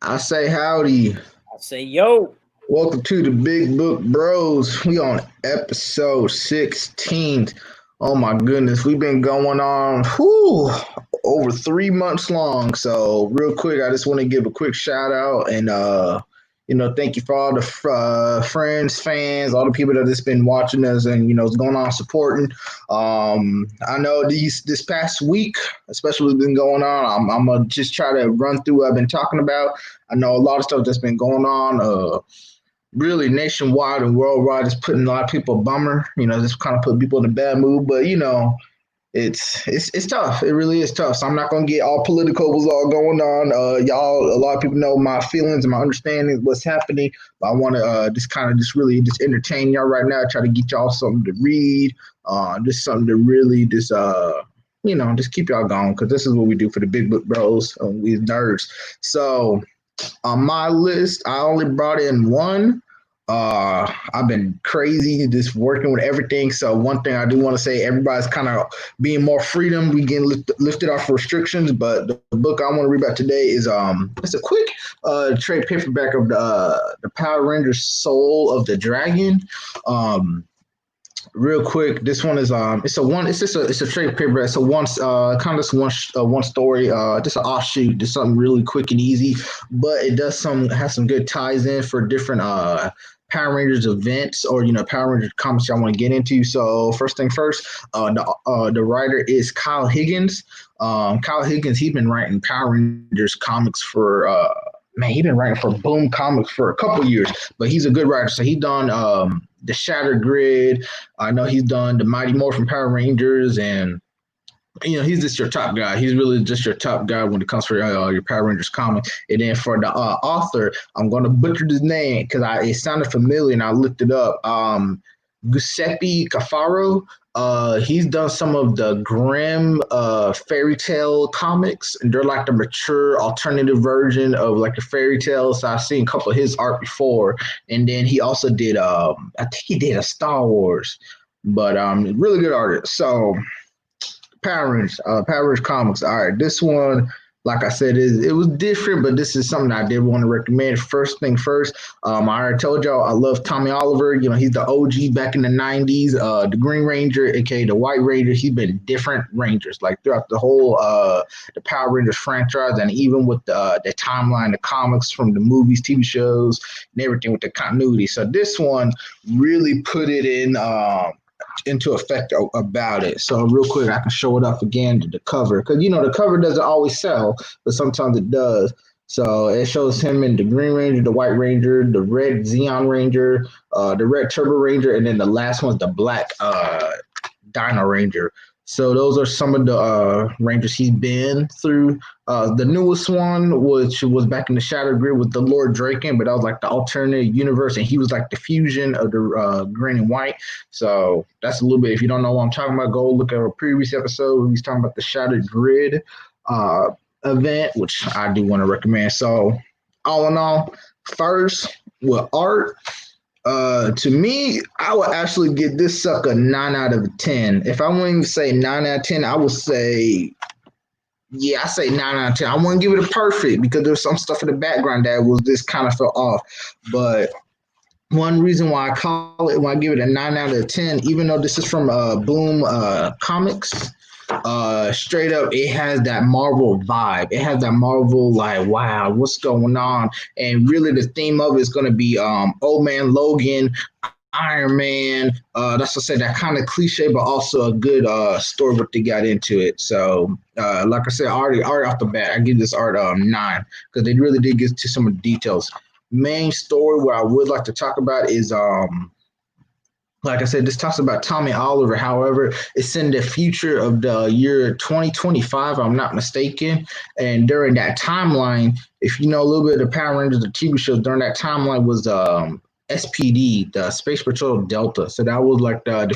I say howdy. I say, yo, Welcome to the Big Book Bros. We on episode 16. Oh my goodness, we've been going on over 3 months long. So real quick, I just want to give a quick shout out and thank you for all the friends, fans, all the people that have just been watching us and is going on supporting. I know this past week, especially what's been going on. I'm gonna just try to run through what I've been talking about. I know a lot of stuff that's been going on. Really nationwide and worldwide is putting a lot of people a bummer. Just kind of put people in a bad mood. But it's tough. It really is tough. So I'm not gonna get all political what's all going on. Y'all, a lot of people know my feelings and my understanding of what's happening. But I want to just kind of just really just entertain y'all right now. Try to get y'all something to read. Just something to really just keep y'all going because this is what we do for the Big Book Bros. We nerds. So on my list, I only brought in one. I've been crazy just working with everything. So one thing I do want to say, everybody's kind of being more freedom. We getting lifted off restrictions. But the book I want to read about today is it's a quick trade paperback of the Power Rangers Soul of the Dragon. Real quick, this one is it's a trade paperback. So once kind of one story, just an offshoot, just something really quick and easy, but it has some good ties in for different Power Rangers events or Power Rangers comics I want to get into. So first thing first, the writer is Kyle Higgins. Kyle Higgins, he's been writing Power Rangers comics for he's been writing for Boom Comics for a couple years, but he's a good writer. So he done the Shattered Grid. I know he's done the Mighty Morphin Power Rangers, and he's just your top guy. He's really just your top guy when it comes for your Power Rangers comic. And then for the author, I'm going to butcher his name because it sounded familiar and I looked it up. Kosecki Cafaro. He's done some of the grim fairy tale comics, and they're like the mature alternative version of like the fairy tales. So I've seen a couple of his art before, and then he also did I think he did a Star Wars, but really good artist. So Power Rangers comics. All right, this one, like I said, it was different, but this is something I did want to recommend. First thing first, I already told y'all I love Tommy Oliver. He's the OG back in the '90s. The Green Ranger, aka the White Ranger. He's been different Rangers like throughout the whole the Power Rangers franchise, and even with the timeline, the comics from the movies, TV shows, and everything with the continuity. So this one really put it into effect about it. So real quick, I can show it up again to the cover because the cover doesn't always sell, but sometimes it does. So it shows him in the Green Ranger, the White Ranger, the Red Xeon Ranger, the Red Turbo Ranger, and then the last one's the Black Dino Ranger. So those are some of the Rangers he's been through. The newest one, which was back in the Shattered Grid with the Lord Draken, but that was like the alternate universe, and he was like the fusion of the green and white. So that's a little bit. If you don't know what I'm talking about, go look at a previous episode. He's talking about the Shattered Grid event, which I do want to recommend. So all in all, first with art. To me, I would actually give this sucker 9 out of 10. If I wouldn't say 9 out of 10, I would say, I say 9 out of 10. I wouldn't give it a perfect because there's some stuff in the background that was just kind of fell off. But one reason why I give it a 9 out of 10, even though this is from Boom Comics, straight up, it has that Marvel vibe. It has that Marvel like, wow, what's going on? And really, the theme of it is going to be Old Man Logan, Iron Man. That's to say that kind of cliche, but also a good story what they got into it. So, like I said, already off the bat, I give this art 9 because they really did get to some of the details. Main story where I would like to talk about is like I said, this talks about Tommy Oliver. However, it's in the future of the year 2025, if I'm not mistaken. And during that timeline, if you know a little bit of the Power Rangers, the TV shows, during that timeline was SPD, the Space Patrol Delta. So that was like the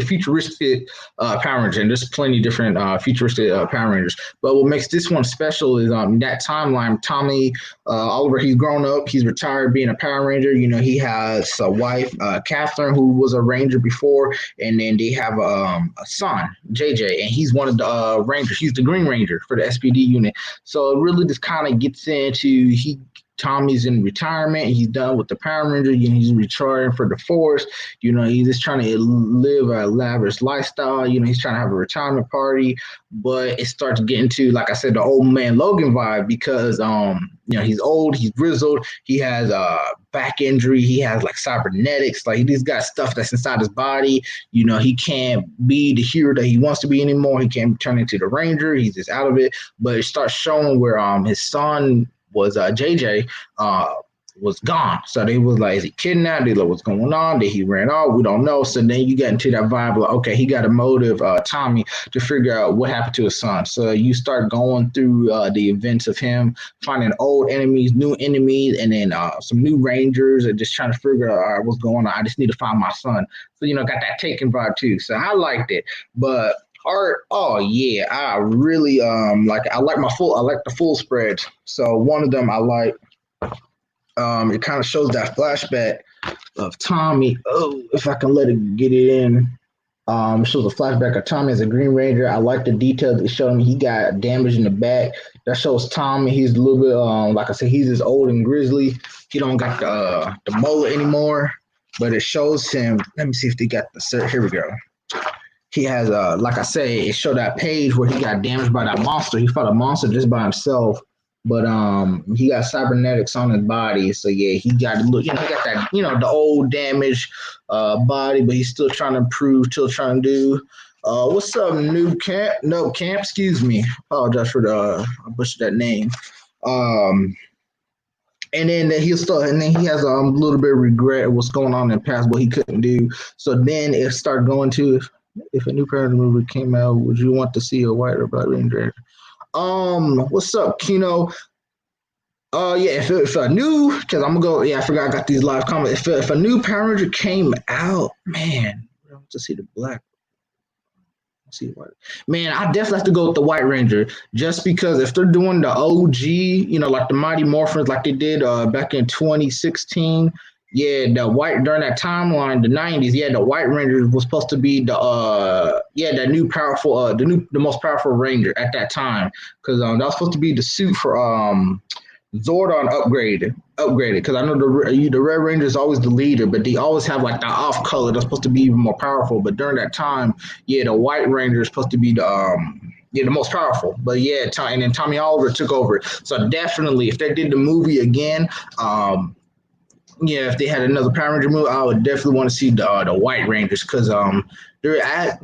futuristic Power Ranger. And there's plenty of different futuristic Power Rangers. But what makes this one special is that timeline, Tommy Oliver, he's grown up. He's retired being a Power Ranger. You know, he has a wife, Catherine, who was a Ranger before. And then they have a son, JJ. And he's one of the Rangers. He's the Green Ranger for the SPD unit. So it really just kind of gets into Tommy's in retirement. He's done with the Power Ranger. He's retiring for the force. He's just trying to live a lavish lifestyle. He's trying to have a retirement party, but it starts to get into, like I said, the old man Logan vibe because he's old, he's grizzled, he has back injury, he has like cybernetics, like he's got stuff that's inside his body. He can't be the hero that he wants to be anymore. He can't turn into the Ranger. He's just out of it. But it starts showing where his son was JJ was gone. So they was like, is he kidnapped? They like, what's going on? Did he ran off? We don't know. So then you get into that vibe like, okay, he got a motive, Tommy, to figure out what happened to his son. So you start going through the events of him finding old enemies, new enemies, and then some new Rangers, and just trying to figure out, all right, what's going on. I just need to find my son. So got that Taken vibe too. So I liked it, but art, oh yeah, I really like. I like the full spreads. So one of them I like. It kind of shows that flashback of Tommy. Oh, if I can let it get it in. It shows a flashback of Tommy as a Green Ranger. I like the detail that showed him he got damage in the back. That shows Tommy. He's a little bit like I said, he's just old and grizzly. He don't got the mullet anymore, but it shows him. Let me see if they got the cert. Here we go. He has like I say, it showed that page where he got damaged by that monster. He fought a monster just by himself. But he got cybernetics on his body, so yeah, he got he got that, the old damaged body, but he's still trying to improve, still trying to do. What's up, new camp? No, camp. Excuse me. Apologize for I butchered that name. And then he has a little bit of regret of what's going on in the past, what he couldn't do. So then it started going to, if a new parent movie came out, would you want to see a white or black Ranger? What's up, Kino? Yeah, if a new, because I'm gonna go. Yeah, I forgot I got these live comments. If a new Power Ranger came out, man, I want to see the black. See what? Man, I definitely have to go with the White Ranger, just because if they're doing the OG, like the Mighty Morphins, like they did back in 2016. Yeah, the white during that timeline, the 90s. Yeah, the White Ranger was supposed to be the new powerful, the most powerful Ranger at that time, because that was supposed to be the suit for Zordon upgraded. Because I know the Red Ranger is always the leader, but they always have like the off color that's supposed to be even more powerful. But during that time, yeah, the White Ranger is supposed to be the most powerful. But yeah, and then Tommy Oliver took over. So definitely, if they did the movie again, yeah, if they had another Power Ranger movie, I would definitely want to see the White Rangers, because throughout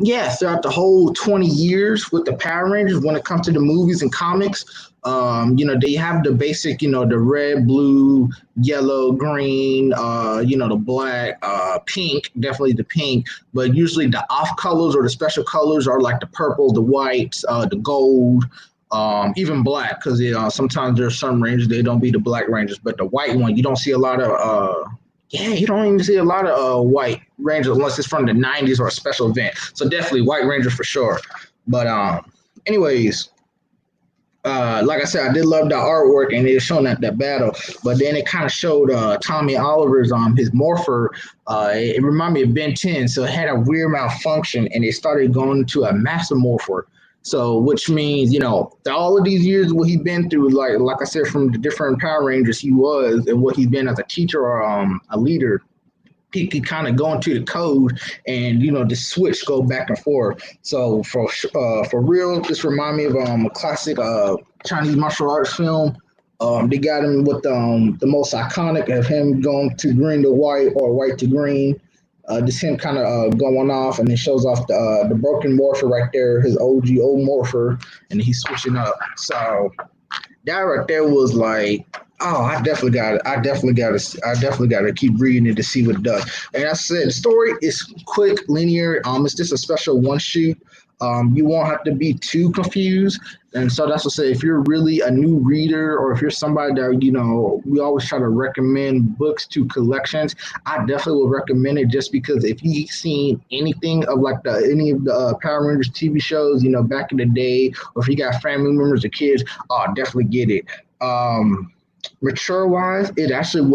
the whole 20 years with the Power Rangers, when it comes to the movies and comics, they have the basic, the red, blue, yellow, green, the black, pink, definitely the pink, but usually the off colors or the special colors are like the purple, the whites, the gold, even black, because sometimes there's some Rangers, they don't be the Black Rangers, but the white one, you don't see a lot of you don't even see a lot of White Rangers unless it's from the 90s or a special event. So definitely White Ranger for sure. But anyways, like I said, I did love the artwork, and it was showing that battle. But then it kind of showed Tommy Oliver's his morpher. It reminded me of Ben 10, so it had a weird malfunction, and it started going to a massive morpher. So, which means, all of these years, what he's been through, like I said, from the different Power Rangers he was, and what he's been as a teacher or a leader, he could kind of go into the code and, the switch go back and forth. So for real, this remind me of a classic Chinese martial arts film. They got him with the most iconic of him going to green to white or white to green. Just him kind of going off, and it shows off the broken morpher right there, his old morpher, and he's switching up. So that right there was like, oh, I definitely got to keep reading it to see what it does. And I said the story is quick, linear. It's just a special one shoot. You won't have to be too confused. And so that's what I say, if you're really a new reader, or if you're somebody that, we always try to recommend books to collections, I definitely would recommend it, just because if you've seen anything of like any of the Power Rangers TV shows, back in the day, or if you got family members or kids, definitely get it. Mature wise, it actually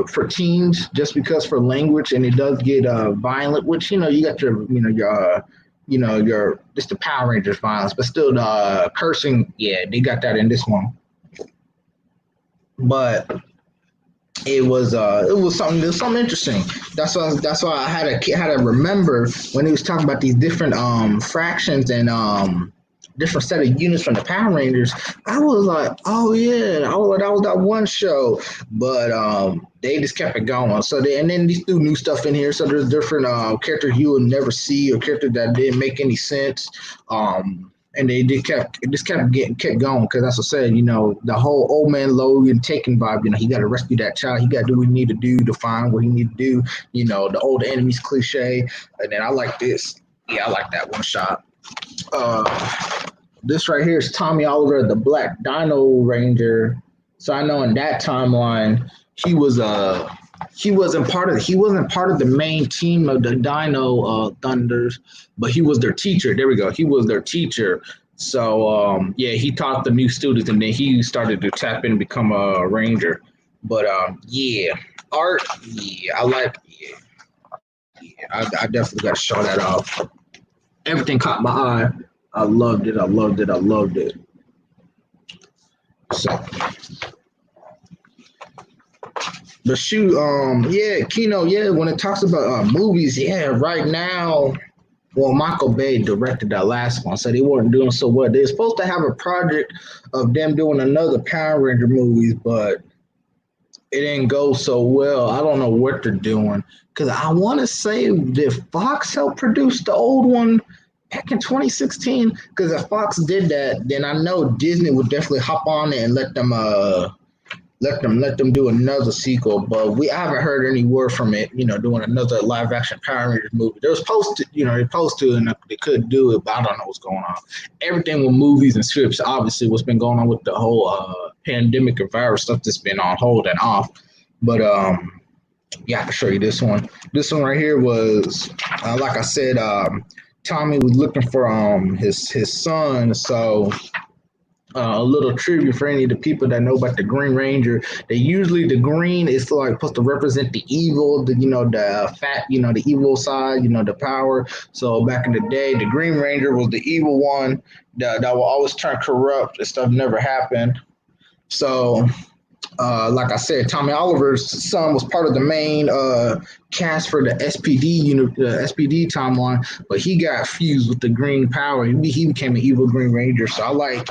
for teens, just because for language, and it does get violent, which you got your just the Power Rangers violence, but still the cursing, yeah, they got that in this one. But it was something interesting. That's why I had to remember when he was talking about these different fractions and different set of units from the Power Rangers. I was like, oh yeah, that was that one show, but they just kept it going. And then they threw new stuff in here. So there's different characters you would never see or characters that didn't make any sense. And it just kept going because that's what I said, the whole old man Logan taken vibe, he got to rescue that child, he got to do what he need to do to find what he need to do, the old enemies cliche. And then I like this. Yeah, I like that one shot. This right here is Tommy Oliver, the Black Dino Ranger. So I know in that timeline he wasn't part of the main team of the Dino Thunders, but he was their teacher. There we go. He was their teacher. So yeah, he taught the new students, and then he started to tap in and become a ranger. But yeah, art. Yeah, I like. Yeah, I definitely got to show that off. Everything caught my eye. I loved it. I loved it. I loved it. So. The shoot, yeah, Kino, yeah, when it talks about movies, yeah, right now, well, Michael Bay directed that last one, so they weren't doing so well. They're supposed to have a project of them doing another Power Ranger movies, but it didn't go so well. I don't know what they're doing, because I want to say that Fox helped produce the old one back in 2016, because if Fox did that, then I know Disney would definitely hop on it and let them do another sequel, but I haven't heard any word from it, doing another live action Power Rangers movie. They were supposed to, and they couldn't do it, but I don't know what's going on. Everything with movies and scripts, obviously what's been going on with the whole pandemic and virus stuff that's been on hold and off. But yeah, I can show you this one. This one right here was, like I said, Tommy was looking for his son, so a little trivia for any of the people that know about the Green Ranger. The green is like supposed to represent the evil, the fat, the evil side, the power. So back in the day, the Green Ranger was the evil one that will always turn corrupt and stuff never happened. So like I said, Tommy Oliver's son was part of the main cast for the SPD timeline, but he got fused with the green power. He became an evil Green Ranger. So I like.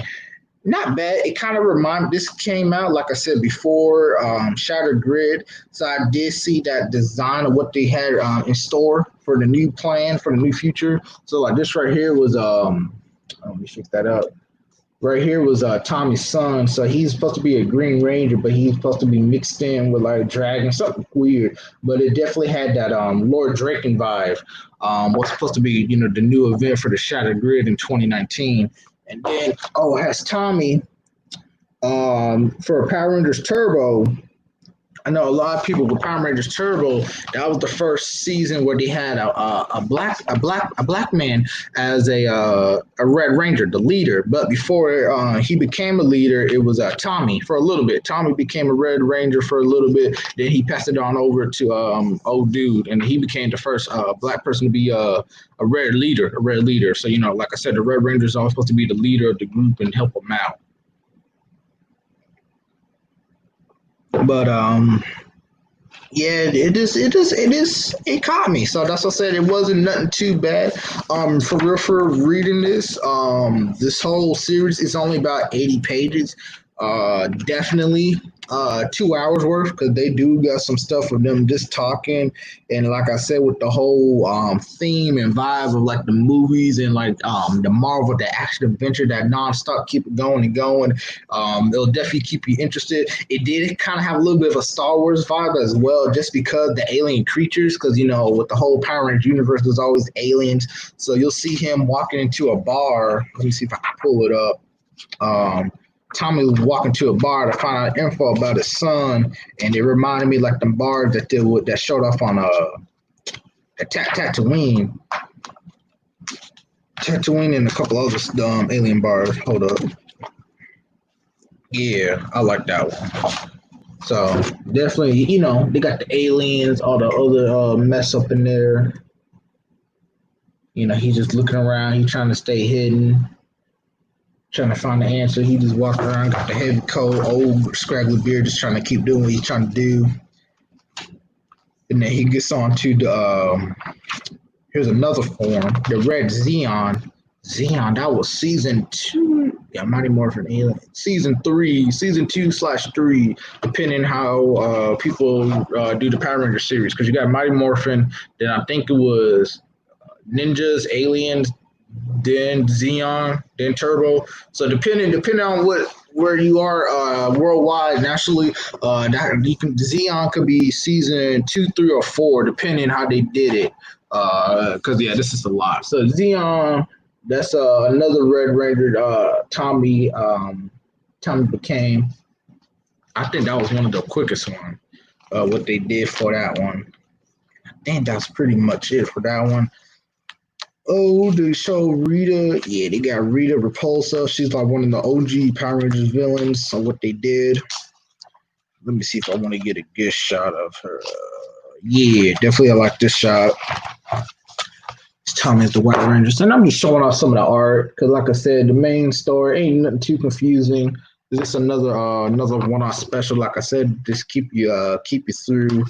Not bad. It kind of this came out, like I said before, Shattered Grid. So I did see that design of what they had in store for the new plan, for the new future. So like this right here was, let me fix that up. Right here was Tommy's son. So he's supposed to be a Green Ranger, but he's supposed to be mixed in with like dragon, something weird. But it definitely had that Lord Draken vibe. What's supposed to be, the new event for the Shattered Grid in 2019. And then, it has Tommy for Power Rangers Turbo. I know a lot of people with Power Rangers Turbo. That was the first season where they had a black man as a Red Ranger, the leader. But before he became a leader, it was Tommy for a little bit. Tommy became a Red Ranger for a little bit. Then he passed it on over to old dude, and he became the first black person to be a Red leader. So like I said, the Red Ranger is always supposed to be the leader of the group and help them out. But yeah, it caught me. So that's what I said. It wasn't nothing too bad. For reading this whole series is only about 80 pages. Definitely 2 hours worth, because they do got some stuff of them just talking, and like I said, with the whole theme and vibe of like the movies and like the Marvel, the action adventure, that nonstop, keep it going and going. It'll definitely keep you interested. It did kind of have a little bit of a Star Wars vibe as well, just because the alien creatures, because with the whole Power Rangers universe, there's always aliens. So you'll see him walking into a bar. Let me see if I can pull it up. Tommy was walking to a bar to find out info about his son, and it reminded me like the bars that showed off on Tatooine and a couple other alien bars. Hold up, yeah, I like that one. So definitely, they got the aliens, all the other mess up in there. He's just looking around. He's trying to stay hidden. Trying to find the answer. He just walked around, got the heavy coat, old scraggly beard, just trying to keep doing what he's trying to do. and then he gets on to the here's another form, the Red Xeon. Xeon, that was season 2. Yeah, Mighty Morphin Alien. Season 3, season 2/3, depending how people do the Power Ranger series. Because you got Mighty Morphin, then I think it was Ninjas, Aliens, then Xeon, then Turbo. So depending on what where you are worldwide, naturally, that you can Xeon could be season 2, 3, or 4, depending how they did it. Because yeah, this is a lot. So Xeon, that's another Red Ranger. Tommy became. I think that was one of the quickest one. What they did for that one. I think that's pretty much it for that one. Oh, they show Rita. Yeah, they got Rita Repulsa. She's like one of the OG Power Rangers villains. So what they did. Let me see if I want to get a good shot of her. Yeah, definitely I like this shot. It's Tommy as the White Rangers. And I'm just showing off some of the art. Because like I said, the main story ain't nothing too confusing. It's just another one-off special. Like I said, just keep you through.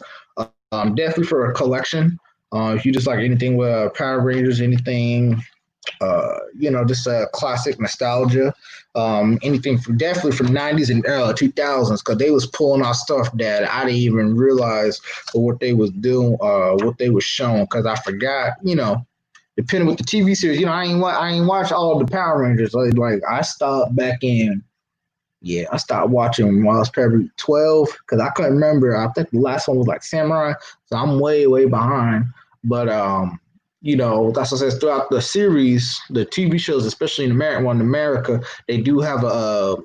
Definitely for a collection. If you just like anything with Power Rangers, anything just classic nostalgia. Anything from definitely from '90s and 2000s, because they was pulling out stuff that I didn't even realize what they was doing, what they was showing. Because I forgot, depending with the TV series, I ain't watch all the Power Rangers. Like I stopped back in. Yeah, I stopped watching when I was probably 12 because I couldn't remember. I think the last one was like Samurai, so I'm way, way behind. But that's what I says throughout the series, the TV shows, especially in America, they do have I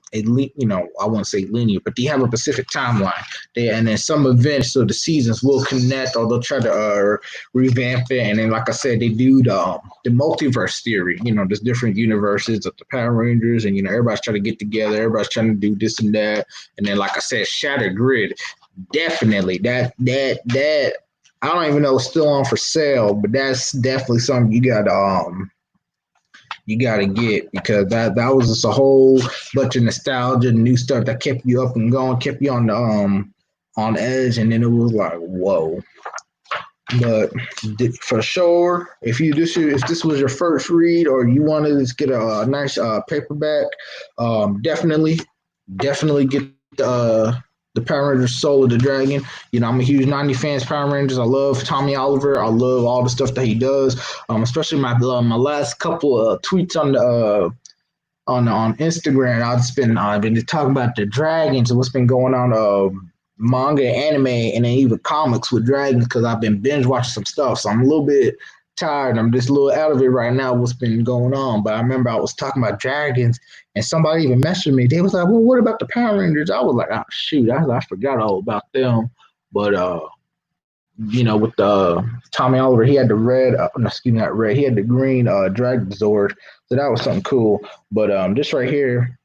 won't say linear, but they have a specific timeline. And then some events of the seasons will connect, or they'll try to revamp it. And then, like I said, they do the multiverse theory. There's different universes of the Power Rangers, and everybody's trying to get together. Everybody's trying to do this and that. And then, like I said, Shattered Grid, definitely that. I don't even know it's still on for sale, but that's definitely something you gotta get, because that was just a whole bunch of nostalgia and new stuff that kept you up and going, kept you on the edge, and then it was like, whoa. But for sure, if this was your first read, or you wanted to get a nice paperback, definitely get the Power Rangers Soul of the Dragon. I'm a huge 90 fans Power Rangers. I love Tommy Oliver. I love all the stuff that he does. Especially my last couple of tweets on the on Instagram. I've been talking about the dragons and what's been going on manga, anime, and then even comics with dragons, because I've been binge watching some stuff. So I'm a little bit tired. I'm just a little out of it right now, what's been going on. But I remember I was talking about dragons, and somebody even messaged me. They was like, well, what about the Power Rangers? I was like, oh, shoot, I forgot all about them. But, with Tommy Oliver, he had the red, excuse me, not red, he had the green Dragon Zord. So that was something cool. But this right here,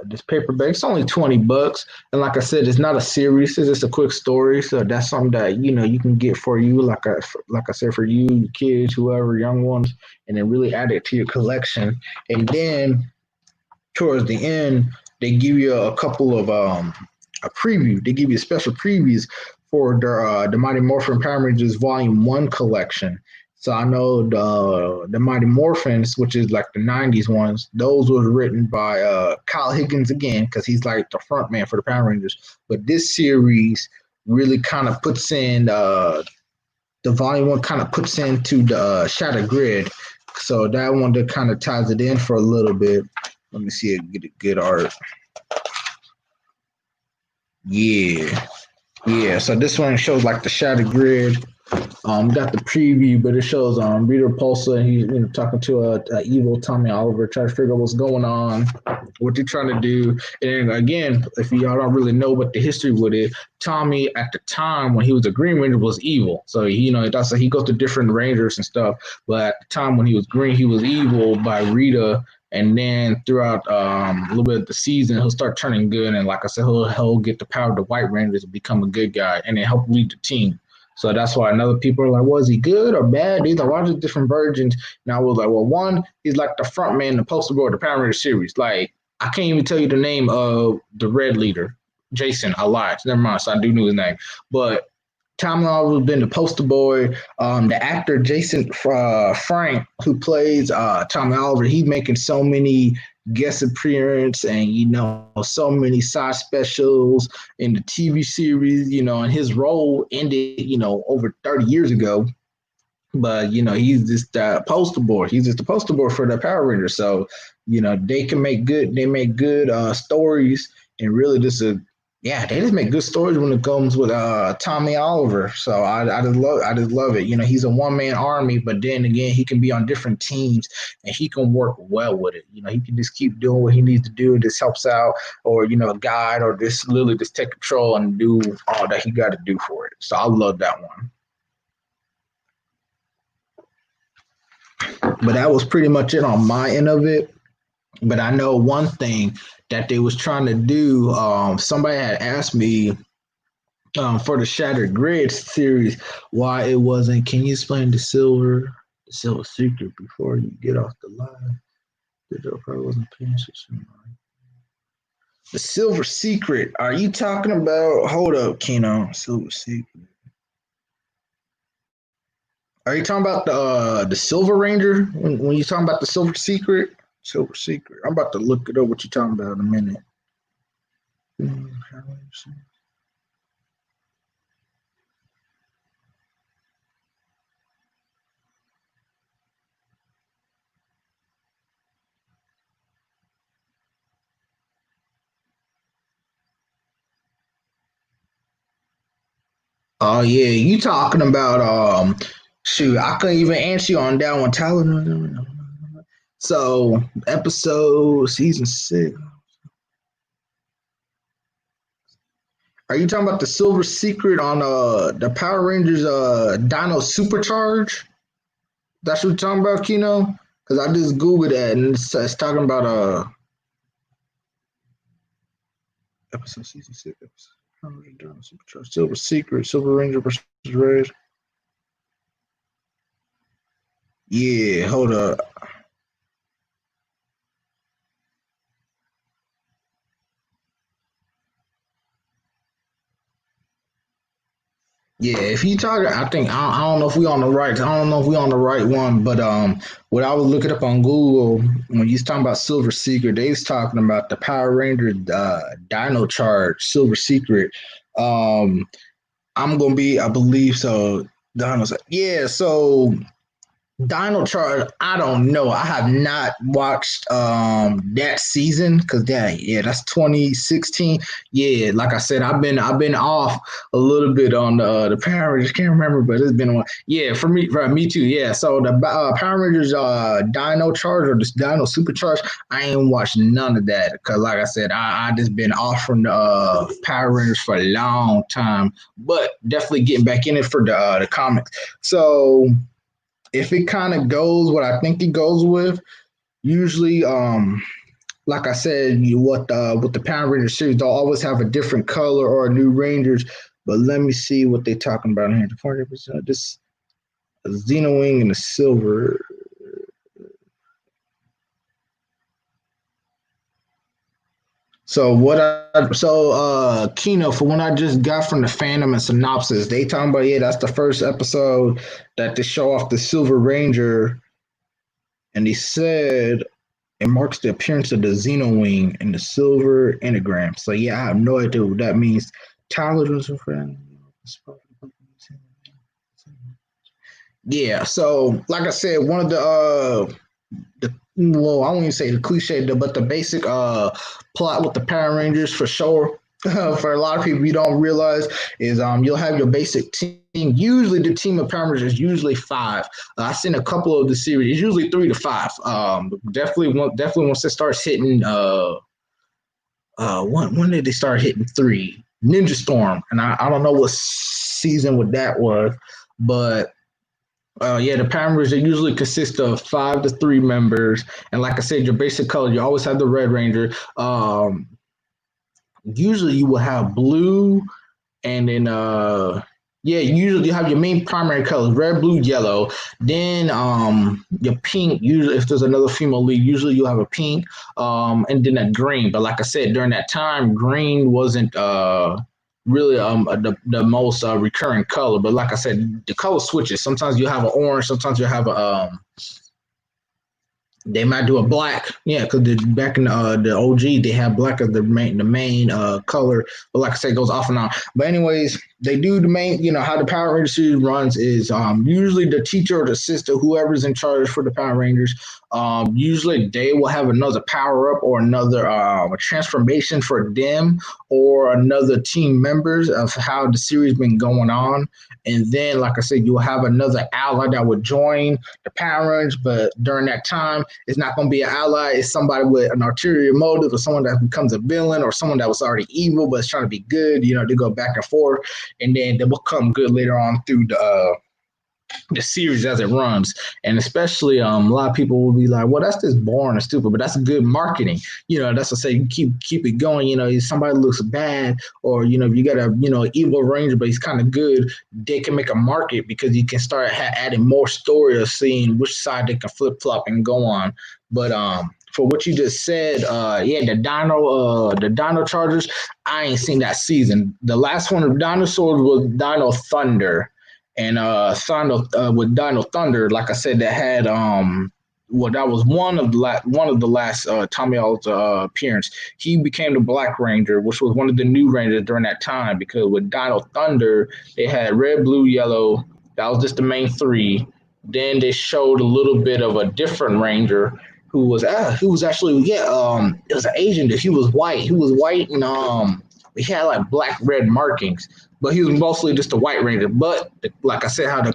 this paperback, it's only $20, and like I said, it's not a series, it's just a quick story. So that's something that you can get for you, like I said, for you, your kids, whoever, young ones, and then really add it to your collection. And then towards the end, they give you a couple of a preview. They give you special previews for the Mighty Morphin Power Rangers Volume 1 collection. So I know the Mighty Morphins, which is like the '90s ones, those was written by Kyle Higgins again, because he's like the front man for the Power Rangers. But this series really kind of puts in the Volume 1 kind of puts into the Shattered Grid. So that one that kind of ties it in for a little bit. Let me see it, get a good art. Yeah. So this one shows like the Shattered Grid. Got the preview, but it shows Rita Repulsa, and he's talking to a evil Tommy Oliver, trying to figure out what's going on, what they're trying to do. And again, if y'all don't really know what the history with it, Tommy at the time when he was a Green Ranger was evil. So that's he goes to different Rangers and stuff. But at the time when he was green, he was evil by Rita. And then throughout a little bit of the season, he'll start turning good. And like I said, he'll get the power of the White Rangers and become a good guy, and then help lead the team. So that's why another people are like, was he good or bad? These are lots of different versions. And I was like, well, one, he's like the front man, the poster boy of the Power Rangers series. Like, I can't even tell you the name of the red leader, Jason. I lied. Never mind. So I do know his name. But Tommy Oliver's been the poster boy. The actor Jason Frank, who plays Tommy Oliver, he's making so many guest appearance and so many side specials in the TV series. And his role ended over 30 years ago. But he's just poster boy. He's just the poster boy for the Power Rangers. So they can make good. They make good stories, and really yeah, they just make good stories when it comes with Tommy Oliver. So I just love it. He's a one man army, but then again, he can be on different teams and he can work well with it. He can just keep doing what he needs to do. This helps out, or guide, or just literally just take control and do all that he got to do for it. So I love that one. But that was pretty much it on my end of it. But I know one thing that they was trying to do. Somebody had asked me for the Shattered Grid series why it wasn't. Can you explain the Silver Secret before you get off the line? The probably wasn't paying attention. The Silver Secret. Are you talking about? Hold up, Keno. Silver Secret. Are you talking about the Silver Ranger when you're talking about the Silver Secret? Silver Secret. I'm about to look it up. What you talking about in a minute? Oh yeah, you talking about shoot, I couldn't even answer you on that one, Tyler. No. So episode season 6. Are you talking about the Silver Secret on the Power Rangers Dino Supercharge? That's what you're talking about, Kino? Because I just googled that and it's talking about episode season 6 episode. Power Rangers Dino Supercharge Silver Secret Silver Ranger versus Red. Yeah, hold up. Yeah, if you talk, I think I don't know if we on the right. I don't know if we on the right one, but what I was looking up on Google when you was talking about Silver Secret, they was talking about the Power Ranger Dino Charge Silver Secret. I'm gonna be, I believe so. Dino's, yeah. So Dino Charge, I don't know. I have not watched that season because that's 2016. Yeah, like I said, I've been off a little bit on the Power Rangers. Can't remember, but it's been a while. Yeah, for me too. Yeah, so the Power Rangers Dino Charge or this Dino Supercharge, I ain't watched none of that because, like I said, I just been off from the Power Rangers for a long time. But definitely getting back in it for the comics. So if it kind of goes what I think it goes with, usually, like I said, with the Power Rangers series, they'll always have a different color or a new Rangers. But let me see what they're talking about here. The 40%, this Xeno Wing and the silver. So Kino, for when I just got from the fandom and synopsis, they talking about, yeah, that's the first episode that they show off the Silver Ranger, and he said it marks the appearance of the Xeno Wing and the Silver Enneagram. So yeah, I have no idea what that means. Tyler was a friend. Yeah, so like I said, one of the well, I won't even say the cliche, but the basic plot with the Power Rangers for sure. For a lot of people, you don't realize is you'll have your basic team. Usually, the team of Power Rangers is usually 5. I've seen a couple of the series. It's usually 3 to 5. Definitely once it starts hitting when did they start hitting 3? Ninja Storm, and I don't know what season what that was, but yeah, the Power Rangers, they usually consist of 5 to 3 members, and like I said, your basic color, you always have the Red Ranger. Usually you will have blue, and then usually you have your main primary colors: red, blue, yellow. Then your pink. Usually, if there's another female lead, usually you have a pink, and then a green. But like I said, during that time, green wasn't really the most recurring color. But like I said, the color switches. Sometimes you have an orange, sometimes you have a they might do a black, yeah, because back in the OG they have black as the main color, but like I said, it goes off and on. But anyways, they do the main, how the Power Rangers series runs is usually the teacher or the sister, whoever's in charge for the Power Rangers. Usually they will have another power up or another transformation for them or another team members of how the series been going on, and then like I said, you'll have another ally that would join the Power Rangers, but during that time it's not going to be an ally. It's somebody with an ulterior motive or someone that becomes a villain or someone that was already evil but is trying to be good. They go back and forth, and then they become good later on through the series as it runs. And especially a lot of people will be like, well, that's just boring and stupid, but that's good marketing. That's to say you keep it going. If somebody looks bad, or if you got a evil ranger but he's kind of good, they can make a market because you can start adding more story of seeing which side they can flip flop and go on. But for what you just said, yeah, the Dino Chargers, I ain't seen that season. The last one of dinosaurs was Dino Thunder, and Thunder with Dino Thunder, like I said, that had well, that was one of the last Tommy Oliver's appearance. He became the Black Ranger, which was one of the new Rangers during that time. Because with Dino Thunder, they had red, blue, yellow. That was just the main three. Then they showed a little bit of a different Ranger who was actually, yeah, it was an Asian dude. He was white and he had like black red markings, but he was mostly just a white ranger. But like I said, how the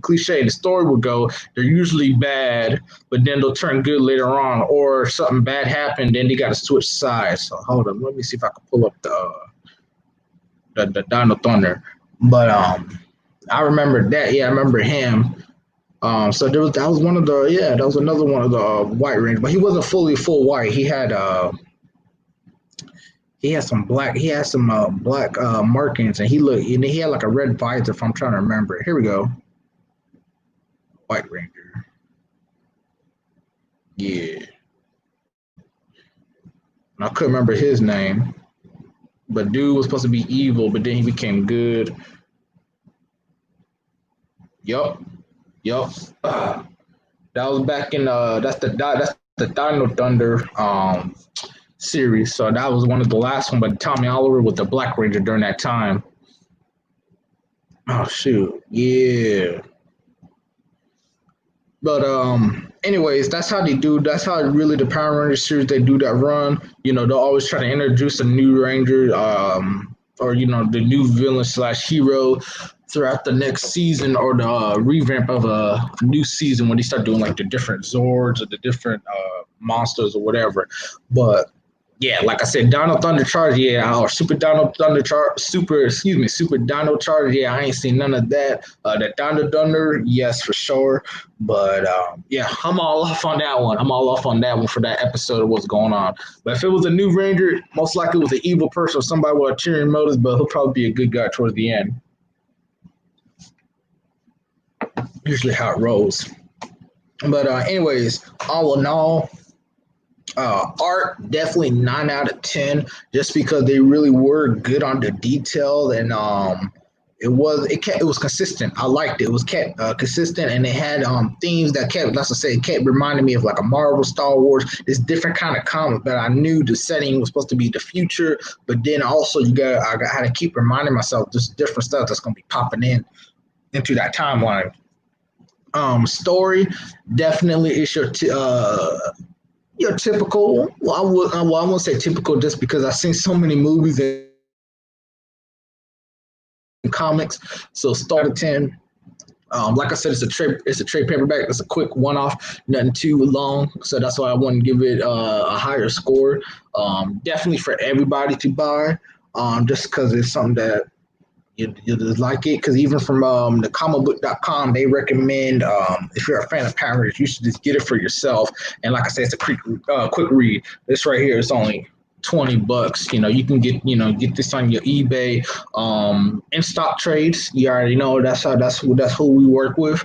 cliche the story would go, they're usually bad, but then they'll turn good later on, or something bad happened, then they got to switch sides. So hold on, let me see if I can pull up the Dino Thunder. But I remember that. Yeah, I remember him. So that was one of the, yeah, that was another one of the white rangers, but he wasn't fully full white. He had some black markings, and he had like a red visor. If I'm trying to remember, here we go, White Ranger. Yeah, I couldn't remember his name, but dude was supposed to be evil, but then he became good. Yup, yup. That was back in that's the Dino Thunder series. So that was one of the last one. But Tommy Oliver was the Black Ranger during that time. Oh shoot, yeah. But anyways, that's how they do. That's how really the Power Rangers series they do that run. They'll always try to introduce a new Ranger, or the new villain slash hero throughout the next season, or the revamp of a new season when they start doing like the different Zords or the different monsters or whatever. But yeah, like I said, Dino Thunder Charge, yeah, or Super Dino Thunder Charge, Super Dino Charge, yeah, I ain't seen none of that. The Dino Thunder, yes, for sure. But yeah, I'm all off on that one. I'm all off on that one for that episode of what's going on. But if it was a new Ranger, most likely it was an evil person or somebody with ulterior motives, but he'll probably be a good guy towards the end. Usually how it rolls. But anyways, all in all, art definitely 9 out of 10, just because they really were good on the detail, and it was consistent. I liked it. It was kept consistent, and it had themes that kept, let's just say, kept reminding me of like a Marvel, Star Wars, this different kind of comic. But I knew the setting was supposed to be the future, but then also I had to keep reminding myself this different stuff that's going to be popping into that timeline. Story definitely is your typical. I won't say typical just because I've seen so many movies and comics. So start at 10. Like I said, it's a trade paperback. It's a quick one off, nothing too long. So that's why I want to give it a higher score. Definitely for everybody to buy. Just because it's something that you just like it. Because even from the comicbook.com, they recommend, if you're a fan of Power Rangers, you should just get it for yourself. And like I said, it's a quick read. This right here is only $20. You can get this on your eBay. In stock trades, you already know that's who we work with.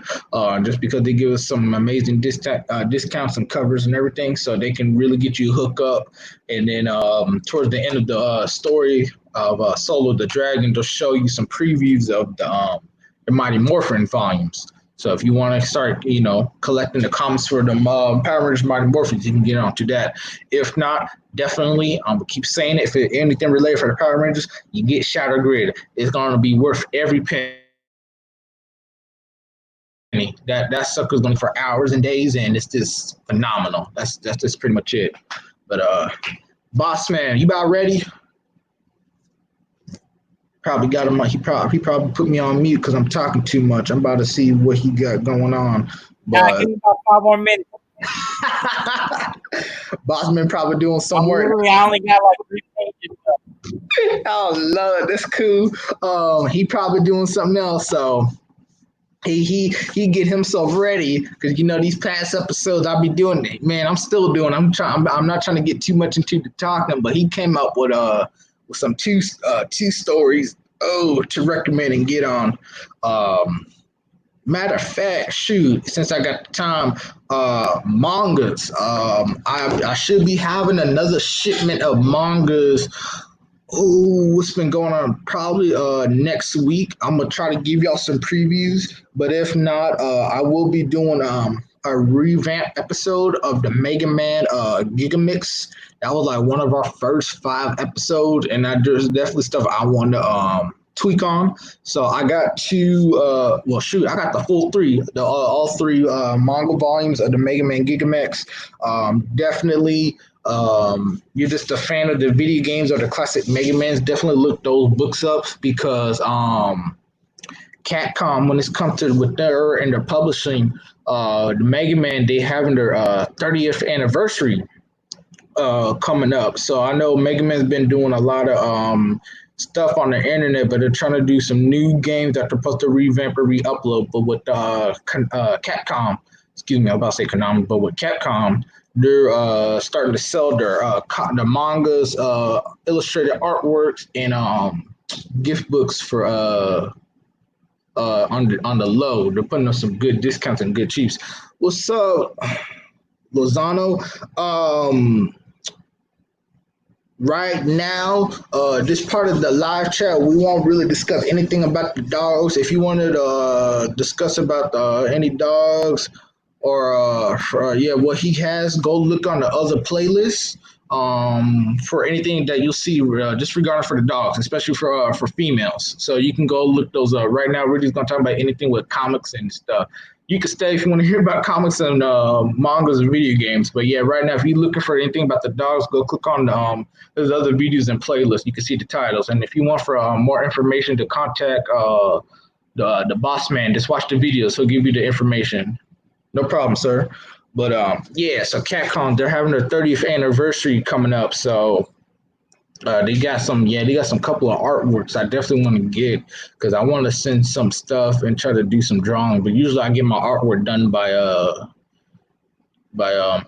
Just because they give us some amazing discounts and covers and everything, so they can really get you hooked up. And then towards the end of the story of Solo the Dragon, they'll show you some previews of the Mighty Morphin volumes. So if you want to start, collecting the comics for the Power Rangers Mighty Morphins, you can get onto that. If not, definitely, I'm gonna keep saying it. If it's anything related for the Power Rangers, you get Shadow Grid. It's gonna be worth every penny. That sucker's going for hours and days, and it's just phenomenal. That's just pretty much it. But boss man, you about ready? Probably got him. He probably put me on mute because I'm talking too much. I'm about to see what he got going on. But give me about 5 more minutes. Bossman probably doing some work. I only got like 3 pages. Oh Lord, that's cool. He probably doing something else. So he get himself ready because these past episodes I'll be doing it. Man, I'm still doing. I'm not trying to get too much into the talking, but he came up with some two stories to recommend and get on. Matter of fact, shoot, since I got the time, mangas. I should be having another shipment of mangas. Oh, what's been going on? Probably next week. I'm gonna try to give y'all some previews, but if not, I will be doing a revamp episode of the Mega Man Gigamix. That was like one of our first 5 episodes, and there's definitely stuff I want to tweak on. So I got 2. I got the full 3, all 3 manga volumes of the Mega Man Gigamix. Definitely. You're just a fan of the video games or the classic Mega Mans, definitely look those books up because Capcom, when it's come to with their and their publishing, the Mega Man, they having their 30th anniversary coming up. So I know Mega Man's been doing a lot of stuff on the internet, but they're trying to do some new games that they're supposed to revamp or re-upload. But with Capcom, excuse me, I was about to say Konami, but with Capcom, they're starting to sell their the mangas, illustrated artworks, and gift books for on the low. They're putting up some good discounts and good cheaps. What's up, Lozano? Right now, this part of the live chat, we won't really discuss anything about the dogs. If you wanted to discuss about any dogs or what he has, go look on the other playlists for anything that you'll see just regarding for the dogs, especially for females. So you can go look those up. Right now, we're just going to talk about anything with comics and stuff. You can stay if you want to hear about comics and mangas and video games. But yeah, right now, if you're looking for anything about the dogs, go click on there's other videos and playlists. You can see the titles. And if you want for more information to contact the boss man, just watch the videos. He'll give you the information. No problem, sir. But so Capcom, they're having their 30th anniversary coming up. So they got some couple of artworks I definitely want to get because I want to send some stuff and try to do some drawing. But usually I get my artwork done by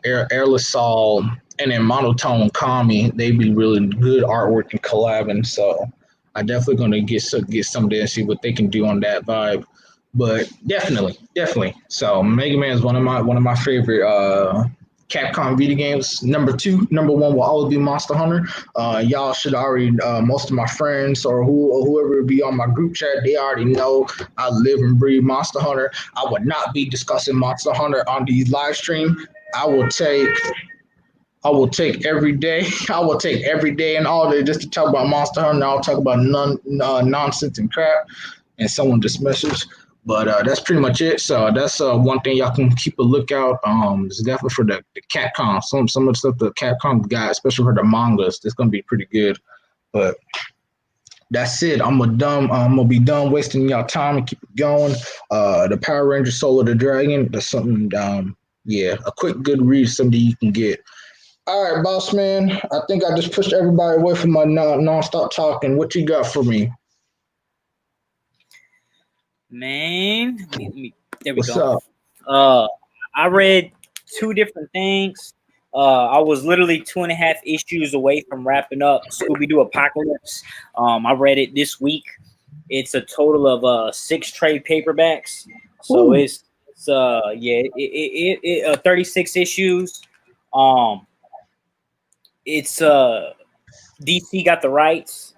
Airless Sol and then Monotone Kami. They be really good artwork and collabing. So I definitely gonna get some there and see what they can do on that vibe. But definitely. So Mega Man is one of my favorite Capcom video games. Number 1 will always be Monster Hunter. Y'all should already, most of my friends or whoever be on my group chat, they already know I live and breathe Monster Hunter. I would not be discussing Monster Hunter on these live stream. I will take every day. I will take every day and all day just to talk about Monster Hunter. I'll talk about nonsense and crap, and someone just messaged. But that's pretty much it. So that's one thing y'all can keep a lookout. It's definitely for the Capcom. Some of the stuff the Capcom got, especially for the mangas, it's gonna be pretty good. But that's it. I'm gonna be done wasting y'all time and keep it going. The Power Ranger Solo the Dragon. That's something. A quick good read, something you can get. All right, boss man. I think I just pushed everybody away from my non-stop talking. What you got for me? Man, there we What's go. up? I read 2 different things. I was literally 2.5 issues away from wrapping up Scooby Doo Apocalypse. I read it this week. It's a total of 6 trade paperbacks. So Ooh. it's 36 issues. It's DC got the rights,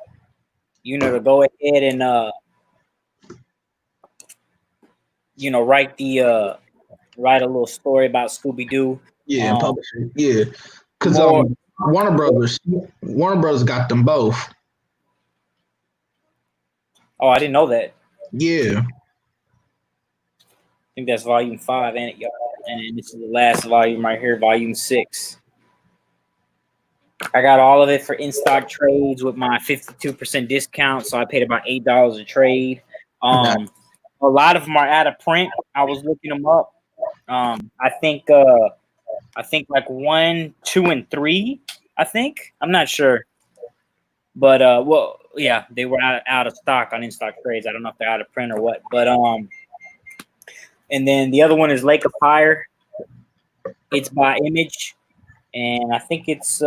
to go ahead and write a little story about Scooby Doo. Yeah, and publishing. Yeah, because More, Warner Brothers got them both. oh, I didn't know that. Yeah. I think that's volume 5, ain't it, y'all? And this is the last volume right here, volume 6. I got all of it for in-stock trades with my 52% discount, so I paid about $8 a trade. A lot of them are out of print. I was looking them up. I think like 1, 2, and 3. I think, I'm not sure, but yeah, they were out of stock on in-stock trades. I don't know if they're out of print or what, but and then the other one is Lake of Fire. It's by Image, and I think it's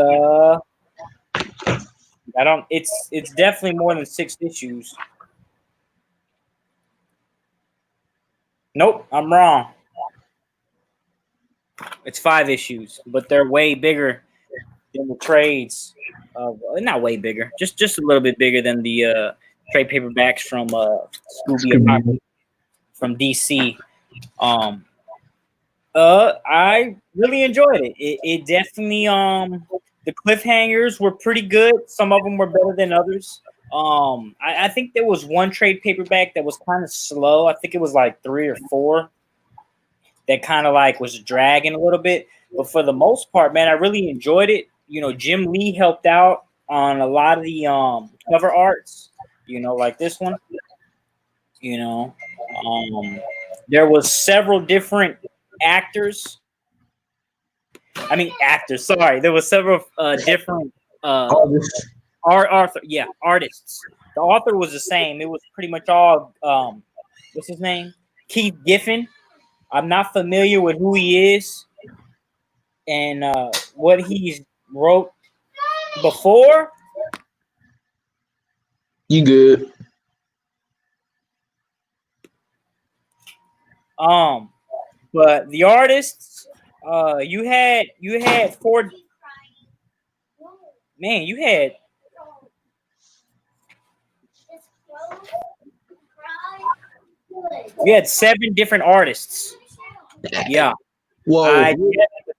it's definitely more than 6 issues. Nope, I'm wrong. It's 5 issues, but they're way bigger than the trades. Not way bigger, just a little bit bigger than the trade paperbacks from Scooby from DC. I really enjoyed it. It definitely the cliffhangers were pretty good. Some of them were better than others. I think there was one trade paperback that was kind of slow. I think it was like 3 or 4 that kind of like was dragging a little bit. But for the most part, man, I really enjoyed it. Jim Lee helped out on a lot of the cover arts, like this one. There was several different actors. Sorry. There was several different artists. The author was the same. It was pretty much all what's his name? Keith Giffen. I'm not familiar with who he is and what he's wrote before. You good? But the artists, you had 4. Man, you had 7 different artists. Yeah. Whoa.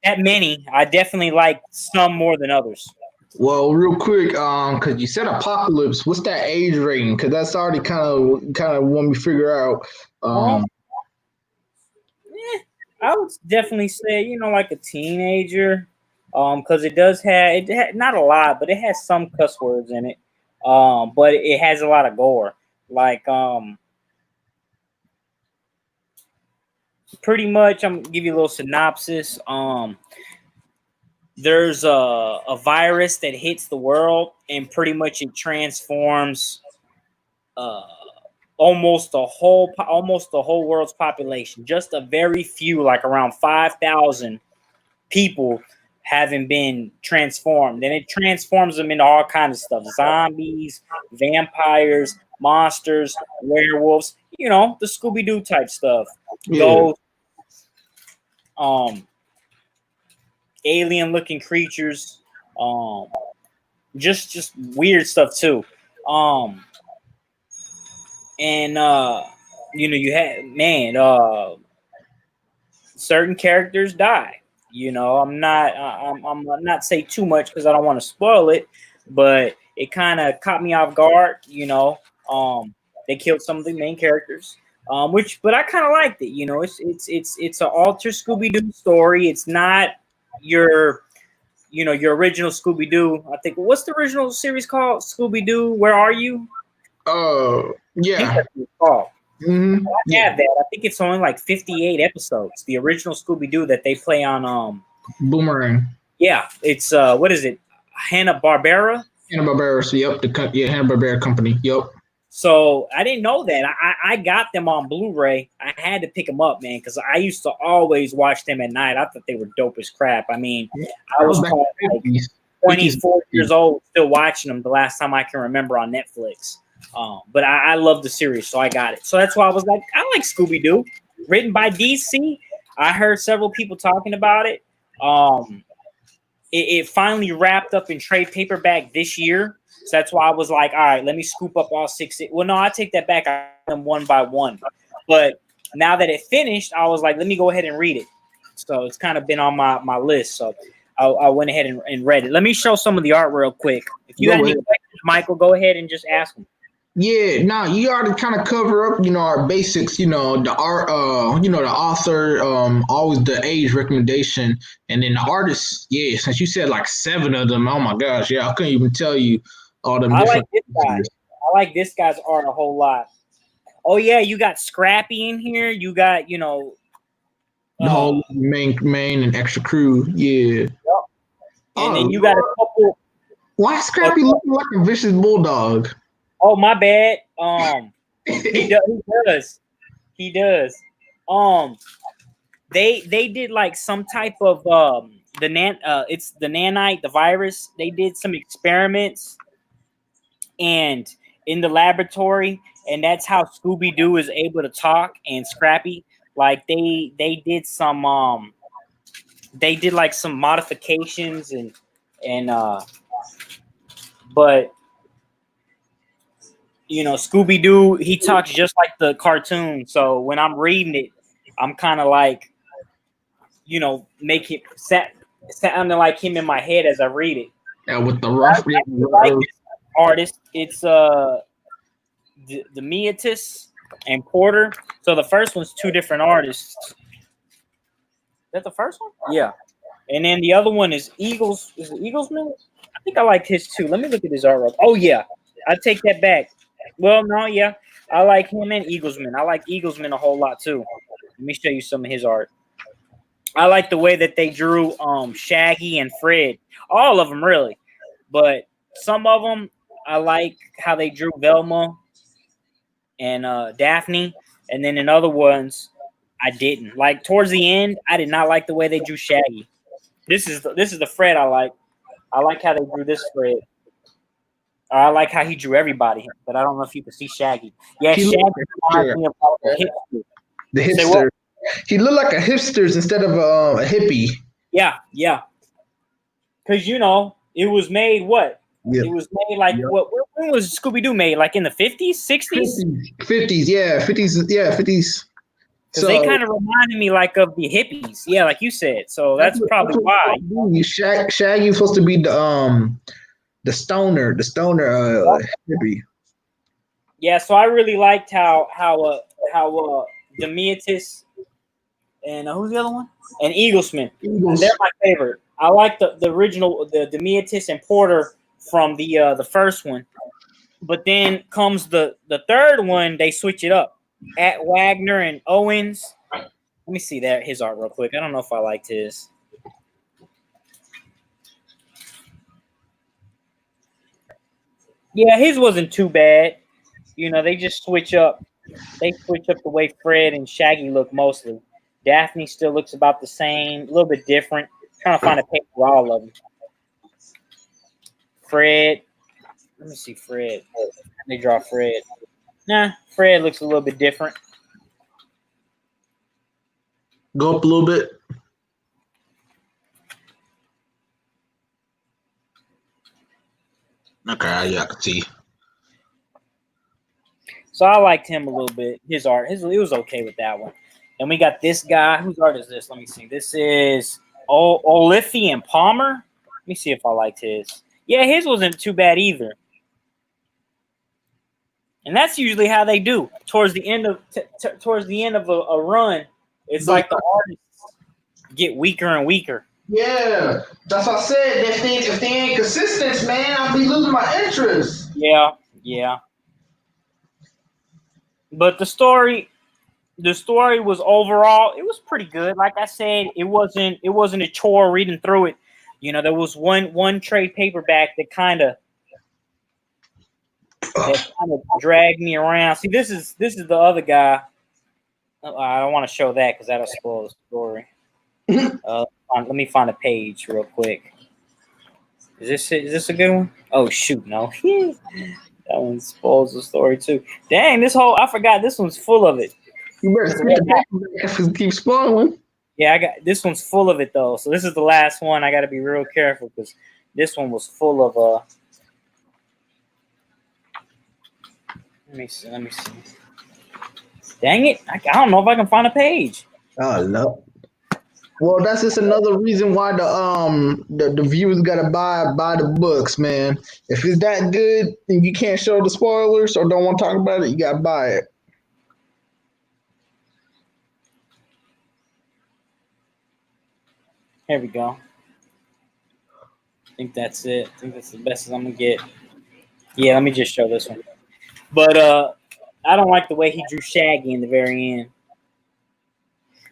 That many. I definitely like some more than others. Well, real quick, because you said Apocalypse, what's that age rating? Because that's already kind of want me to figure out. I would definitely say, like a teenager, because it does have not a lot, but it has some cuss words in it. But it has a lot of gore. Like, pretty much, I'm gonna give you a little synopsis. There's a virus that hits the world, and pretty much it transforms almost the whole world's population. Just a very few, like around 5,000 people, having been transformed, and it transforms them into all kinds of stuff: zombies, vampires, monsters, werewolves. The Scooby Doo type stuff. Yeah. Those alien looking creatures, just weird stuff too. You had certain characters die. I'm not say too much because I don't want to spoil it, but it kind of caught me off guard. They killed some of the main characters, but I kind of liked it. It's an alter Scooby Doo story. It's not your original Scooby Doo. I think, what's the original series called? Scooby Doo, Where Are You? Yeah. Mm-hmm. I have that. I think it's only like 58 episodes. The original Scooby Doo that they play on Boomerang. Yeah, it's what is it? Hanna-Barbera. Hanna-Barbera. So yep, Hanna-Barbera company. Yep. So I didn't know that. I got them on Blu-ray. I had to pick them up, man, because I used to always watch them at night. I thought they were dope as crap. I mean, I was back probably in like the 50s. 24 years old, still watching them the last time I can remember on Netflix. But I love the series, so I got it. So that's why I was like, I like Scooby Doo, written by DC. I heard several people talking about it. It finally wrapped up in trade paperback this year. So that's why I was like, all right, let me scoop up all 6. Well, no, I take that back. I read them one by one. But now that it finished, I was like, let me go ahead and read it. So it's kind of been on my list. So I went ahead and read it. Let me show some of the art real quick. If you got any questions, Michael, go ahead and just ask them. Yeah, now you already kind of cover up, our basics, the art, the author, always the age recommendation, and then the artist. Yeah, since you said like 7 of them, oh my gosh, yeah, I couldn't even tell you all them I like different. this guy. I like this guy's art a whole lot. Oh yeah, you got Scrappy in here. You got, The whole main and extra crew, yeah. And then you got a couple. Why Scrappy looking like a vicious bulldog? Oh, my bad. He does. He does. They did like some type of it's the nanite, the virus. They did some experiments and in the laboratory, and that's how Scooby Doo is able to talk and Scrappy. Like they did some they did like some modifications and but Scooby Doo, he talks just like the cartoon. So when I'm reading it, I'm kind of like, make it sounding like him in my head as I read it. Yeah, with the rough. I like this artist. It's Demetrius and Porter. So the first one's 2 different artists. Is that the first one? Yeah. And then the other one is Eagles. Is it Eaglesman? I think I like his too. Let me look at his artwork. Oh yeah, I take that back. Well, no, yeah, I like him and Eaglesman. I like Eaglesman a whole lot too. Let me show you some of his art. I like the way that they drew Shaggy and Fred, all of them really, but some of them I like how they drew Velma and Daphne, and then in other ones I didn't like. Towards the end, I did not like the way they drew Shaggy. This is the Fred I like. I like how they drew this Fred. I like how he drew everybody, but I don't know if you can see Shaggy. Yeah, Shaggy reminds me of the hipster. The hipster. He looked like a hipster instead of a hippie. Yeah. Because it was made what? Yep. It was made like what? When was Scooby Doo made? Like in the 50s, 60s? 50s, yeah, 50s. Because they kind of reminded me like of the hippies, yeah, like you said. So that's probably why. Shaggy's supposed to be the stoner hippie. Yeah, so I really liked how Demetrius and who's the other one? And Eaglesman. They're my favorite. I like the original, the Demetrius and Porter from the first one. But then comes the third one, they switch it up. At Wagner and Owens. Let me see his art real quick. I don't know if I liked his. Yeah, his wasn't too bad. They just switch up. They switch up the way Fred and Shaggy look mostly. Daphne still looks about the same, a little bit different. Trying to find a picture for all of them. Fred. Let me see Fred. They draw Fred. Nah, Fred looks a little bit different. Go up a little bit. Okay, yeah, I can see. So I liked him a little bit. His art, it was okay with that one. And we got this guy. Whose art is this? Let me see. This is Olivier Palmer. Let me see if I liked his. Yeah, his wasn't too bad either. And that's usually how they do. Towards the end of a run, it's like the artists get weaker and weaker. Yeah, that's what I said. If they ain't consistent, man, I'll be losing my interest. Yeah. But the story was overall, it was pretty good. Like I said, it wasn't a chore reading through it. There was one trade paperback that kind of that kind of dragged me around. See, this is the other guy. I don't want to show that because that'll spoil the story. Let me find a page real quick. Is this a good one? Oh shoot, no. That one spoils the story too. Dang, I forgot this one's full of it. You better spit the paper back, keep spoiling. Yeah, I got this one's full of it though. So this is the last one. I got to be real careful because this one was full of Let me see. Dang it! I don't know if I can find a page. Oh no. Well, that's just another reason why the viewers gotta buy the books, man. If it's that good and you can't show the spoilers or don't want to talk about it, you gotta buy it. Here we go. I think that's it. I think that's the best as I'm gonna get. Yeah, let me just show this one. But I don't like the way he drew Shaggy in the very end.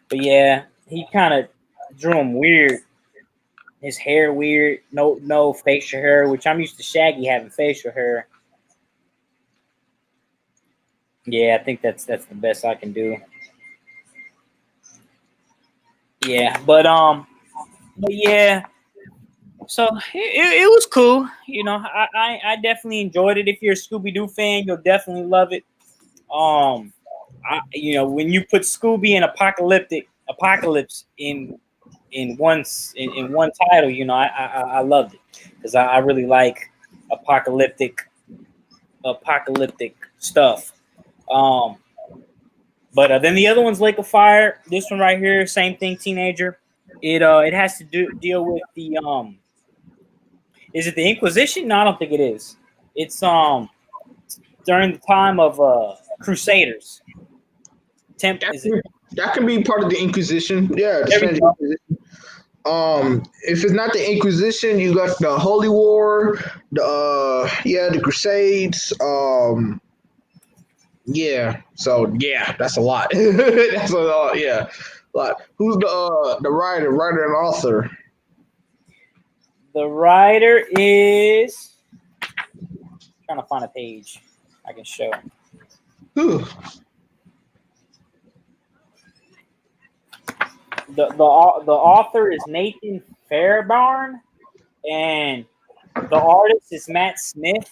But yeah, he kind of drew him weird. His hair weird. No facial hair, which I'm used to Shaggy having facial hair. Yeah, I think that's the best I can do. Yeah, but yeah. So it was cool. You know, I definitely enjoyed it. If you're a Scooby Doo fan, you'll definitely love it. When you put Scooby and apocalypse in one title, you know, I loved it because I really like apocalyptic stuff. But then the other one's Lake of Fire. This one right here, same thing, teenager. It has to deal with the Is it the Inquisition? No, I don't think it is. It's during the time of Crusaders. That can be part of the Inquisition. Yeah, if it's not the Inquisition, you got the Holy War, the Crusades. Yeah. So yeah, that's a lot. That's a lot. Yeah, a lot. Who's the writer and author? The writer is trying to find a page I can show. Who? The author is Nathan Fairbairn, and the artist is Matt Smith.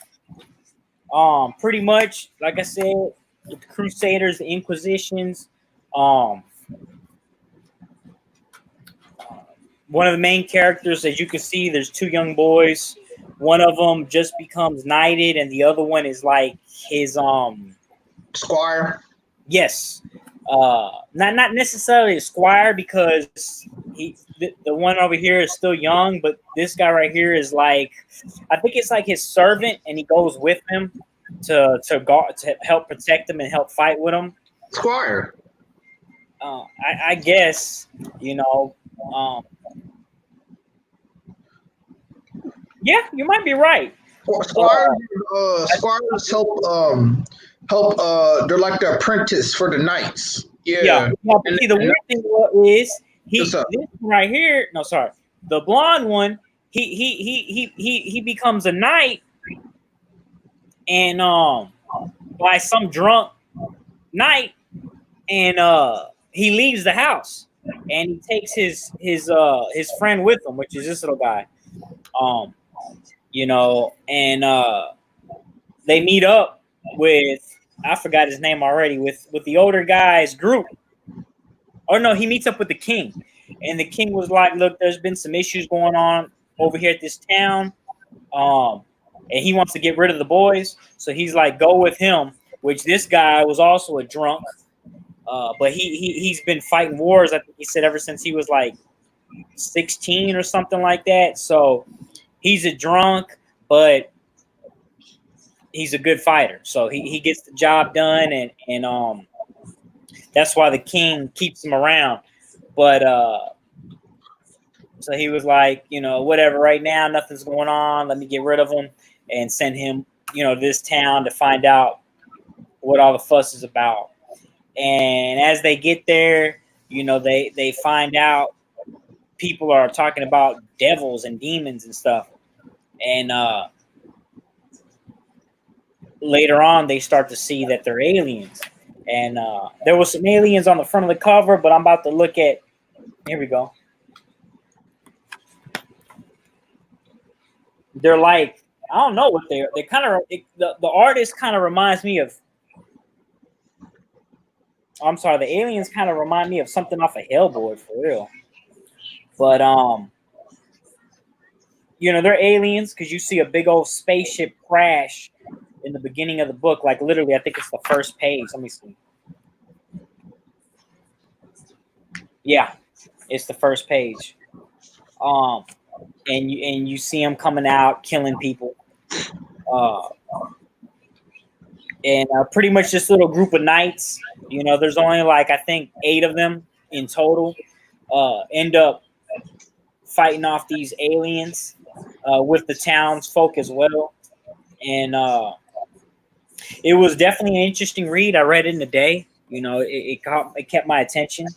Pretty much, like I said, the Crusaders, the Inquisitions. One of the main characters, as you can see, there's two young boys. One of them just becomes knighted, and the other one is like his Squire. Yes, not necessarily a squire because the one over here is still young, but this guy right here is like, I think it's like his servant, and he goes with him to help protect him and help fight with him. Squire. I guess, you know. Yeah, you might be right. Squires help. They're like the apprentice for the knights. Yeah. But see, the weird thing is this one right here. No, sorry, the blonde one. He becomes a knight, and by some drunk knight, and he leaves the house, and he takes his friend with him, which is this little guy. You know, and they meet up with, I forgot his name already, with the older guy's group. Oh no, he meets up with the king, and the king was like, "Look, there's been some issues going on over here at this town, and he wants to get rid of the boys." So he's like, "Go with him." Which this guy was also a drunk, but he's been fighting wars. I think he said ever since he was like 16 or something like that. So he's a drunk, but he's a good fighter. So he gets the job done, and that's why the king keeps him around. But so he was like, you know, whatever, right now nothing's going on. Let me get rid of him and send him, you know, this town to find out what all the fuss is about. And as they get there, you know, they find out people are talking about devils and demons and stuff. And later on they start to see that they're aliens. And there was some aliens on the front of the cover, but I'm about to look at. Here we go. They're like, I don't know what they're. They kind of the artist kind of reminds me of. I'm sorry, the aliens kind of remind me of something off of Hellboy for real. But they're aliens because you see a big old spaceship crash in the beginning of the book. Like literally, I think it's the first page. Let me see. Yeah, it's the first page. And you see them coming out, killing people. And pretty much this little group of knights, there's only like, I think 8 of them in total, end up fighting off these aliens with the townsfolk as well. And it was definitely an interesting read. I read it in a day. It kept my attention.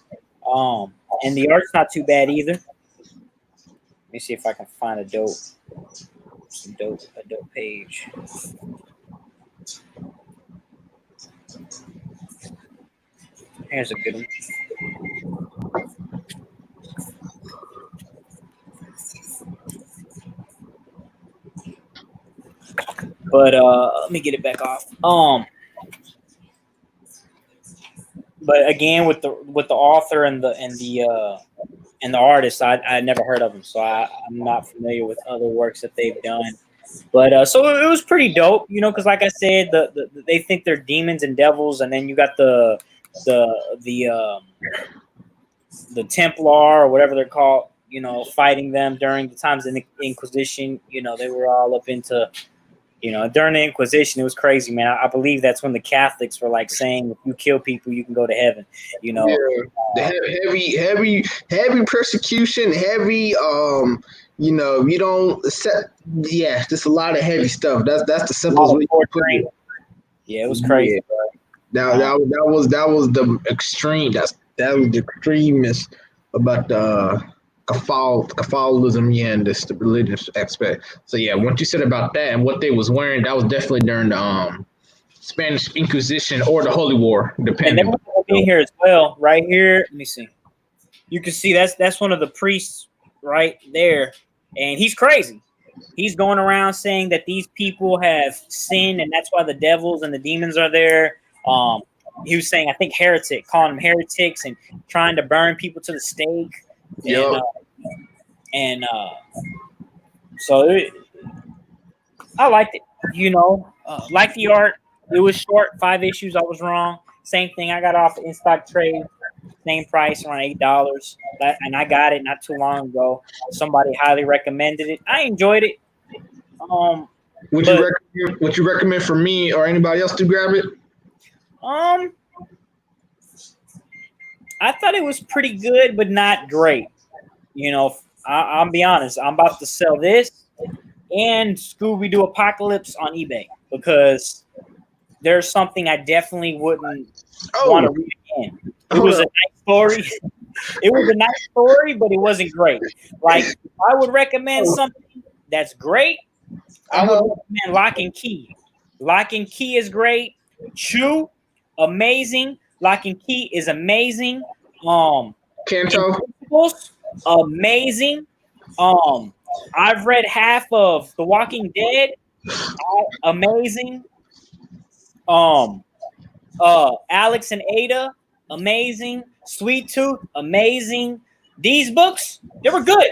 And the art's not too bad either. Let me see if I can find a dope page. Here's a good one. But let me get it back off. But again, with the author and the artist, I never heard of them, so I'm not familiar with other works that they've done. But so it was pretty dope, because like I said, they think they're demons and devils, and then you got the Templar or whatever they're called, fighting them during the times of the Inquisition. They were all up into, during the Inquisition, it was crazy, man. I believe that's when the Catholics were like saying, if you kill people, you can go to heaven. The heavy persecution, heavy you don't accept. Yeah, just a lot of heavy stuff. That's the simplest way to put it. Yeah, it was crazy. Yeah. That was the extreme. That was the extremist about the Catholicism, and the religious aspect. So yeah, what you said about that and what they was wearing, that was definitely during the Spanish Inquisition or the Holy War, depending. And they were in here as well, right here. Let me see. You can see that's one of the priests right there, and he's crazy. He's going around saying that these people have sinned, and that's why the devils and the demons are there. He was saying, I think, calling them heretics, and trying to burn people to the stake. Yep. So I liked it. Like the art. It was short, 5 issues. I was wrong. Same thing. I got off in stock trade. Same price, around $8. And I got it not too long ago. Somebody highly recommended it. I enjoyed it. Would you recommend for me or anybody else to grab it? I thought it was pretty good, but not great. I'll be honest. I'm about to sell this and Scooby Doo Apocalypse on eBay because there's something I definitely wouldn't want to read again. It was a nice story. It was a nice story, but it wasn't great. Like, if I would recommend something that's great, I would recommend Lock and Key. Lock and Key is great. Chew, amazing. Lock and Key is amazing. Kanto, amazing. I've read half of The Walking Dead. Amazing. Alex and Ada, amazing. Sweet Tooth, amazing. These books, they were good,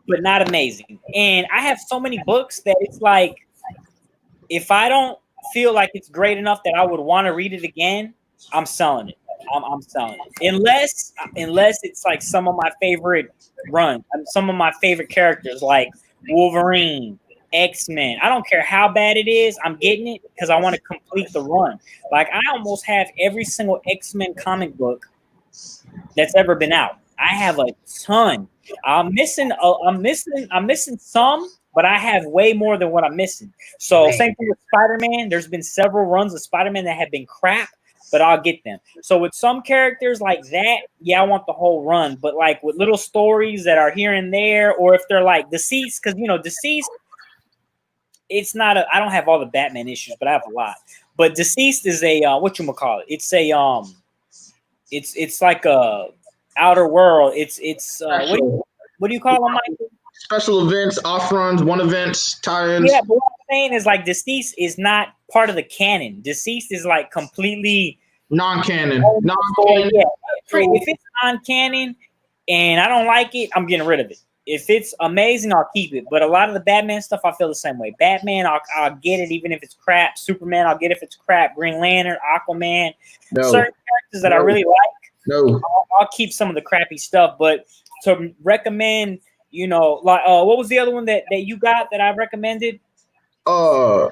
but not amazing. And I have so many books that it's like, if I don't feel like it's great enough that I would want to read it again, I'm selling it. I'm selling it. Unless it's like some of my favorite runs, some of my favorite characters like Wolverine, X-Men. I don't care how bad it is. I'm getting it because I want to complete the run. Like, I almost have every single X-Men comic book that's ever been out. I have a ton. I'm missing some, but I have way more than what I'm missing. So same thing with Spider-Man. There's been several runs of Spider-Man that have been crap, but I'll get them. So with some characters like that, yeah, I want the whole run. But like with little stories that are here and there, or if they're like deceased, because Deceased, it's not a. I don't have all the Batman issues, but I have a lot. But Deceased is a whatchamacallit. It's a it's like a outer world. It's what do you call them, Mike? Special events, off runs, one events, tie-ins. Yeah, but what I'm saying is like Deceased is not part of the canon. Deceased is like completely non-canon. Yeah. If it's non-canon and I don't like it, I'm getting rid of it. If it's amazing, I'll keep it. But a lot of the Batman stuff, I feel the same way. Batman, I'll get it even if it's crap. Superman, I'll get it if it's crap. Green Lantern, Aquaman, certain characters that I really like. I'll keep some of the crappy stuff. But to recommend, like what was the other one that you got that I recommended? I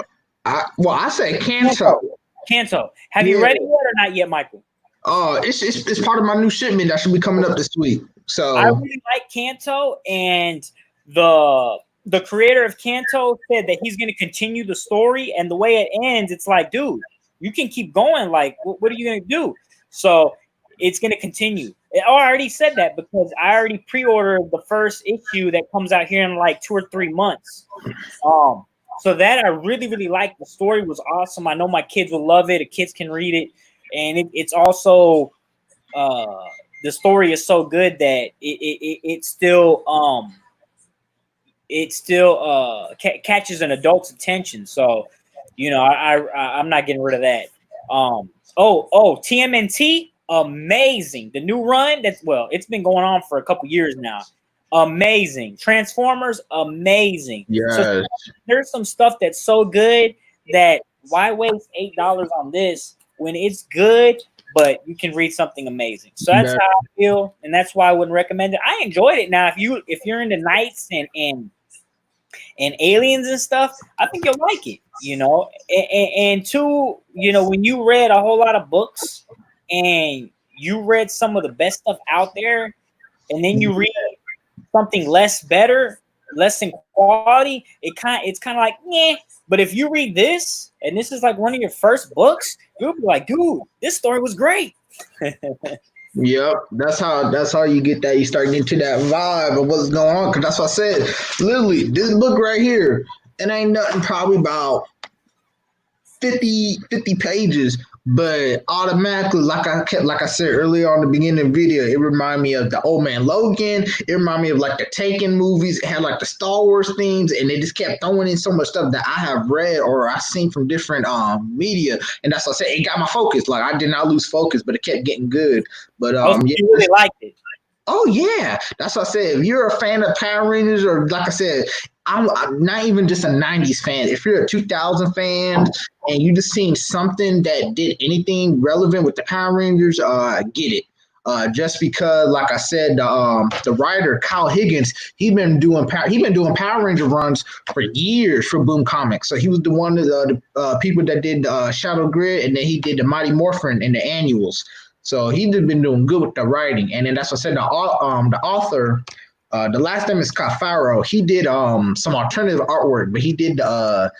say Kanto. Kanto. Have you read it yet or not yet, Michael? It's part of my new shipment that should be coming up this week. So I really like Kanto, and the creator of Kanto said that he's going to continue the story, and the way it ends, it's like, dude, you can keep going. Like, what are you going to do? So it's going to continue. I already said that because I already pre-ordered the first issue that comes out here in like 2 or 3 months. So that I really, really liked. The story was awesome. I know my kids will love it. The kids can read it, and it's also the story is so good that it still catches an adult's attention. So, I'm not getting rid of that. TMNT, amazing. The new run it's been going on for a couple years now. Amazing. Transformers, amazing. Yes. So there's some stuff that's so good that why waste $8 on this when it's good, but you can read something amazing. So that's how I feel, and that's why I wouldn't recommend it. I enjoyed it. Now, if you're into knights and aliens and stuff, I think you'll like it. And two, when you read a whole lot of books and you read some of the best stuff out there, and then you read something less in quality, it's kind of like, yeah. But if you read this, and this is like one of your first books, you'll be like, dude, this story was great. Yep, that's how you get that. You start getting to that vibe of what's going on. Because that's what I said. Literally, this book right here, it ain't nothing, probably about 50 pages, but automatically, like I said earlier on the beginning of the video, it reminded me of the Old Man Logan. It reminded me of like the Taken movies. It had like the Star Wars themes, and they just kept throwing in so much stuff that I have read or I've seen from different media, and that's what I said. It got my focus. Like, I did not lose focus, but it kept getting good. But you really liked it. Oh yeah, that's what I said. If you're a fan of Power Rangers, or like I said, I'm not even just a 90s fan. If you're a 2000 fan and you just seen something that did anything relevant with the Power Rangers, get it. Just because, like I said, the writer Kyle Higgins, he been doing Power Ranger runs for years for Boom Comics. So he was the one of the people that did Shadow Grid, and then he did the Mighty Morphin and the annuals. So he's been doing good with the writing. And then that's what I said, the author, the last name is Cafaro. He did some alternative artwork, but he did the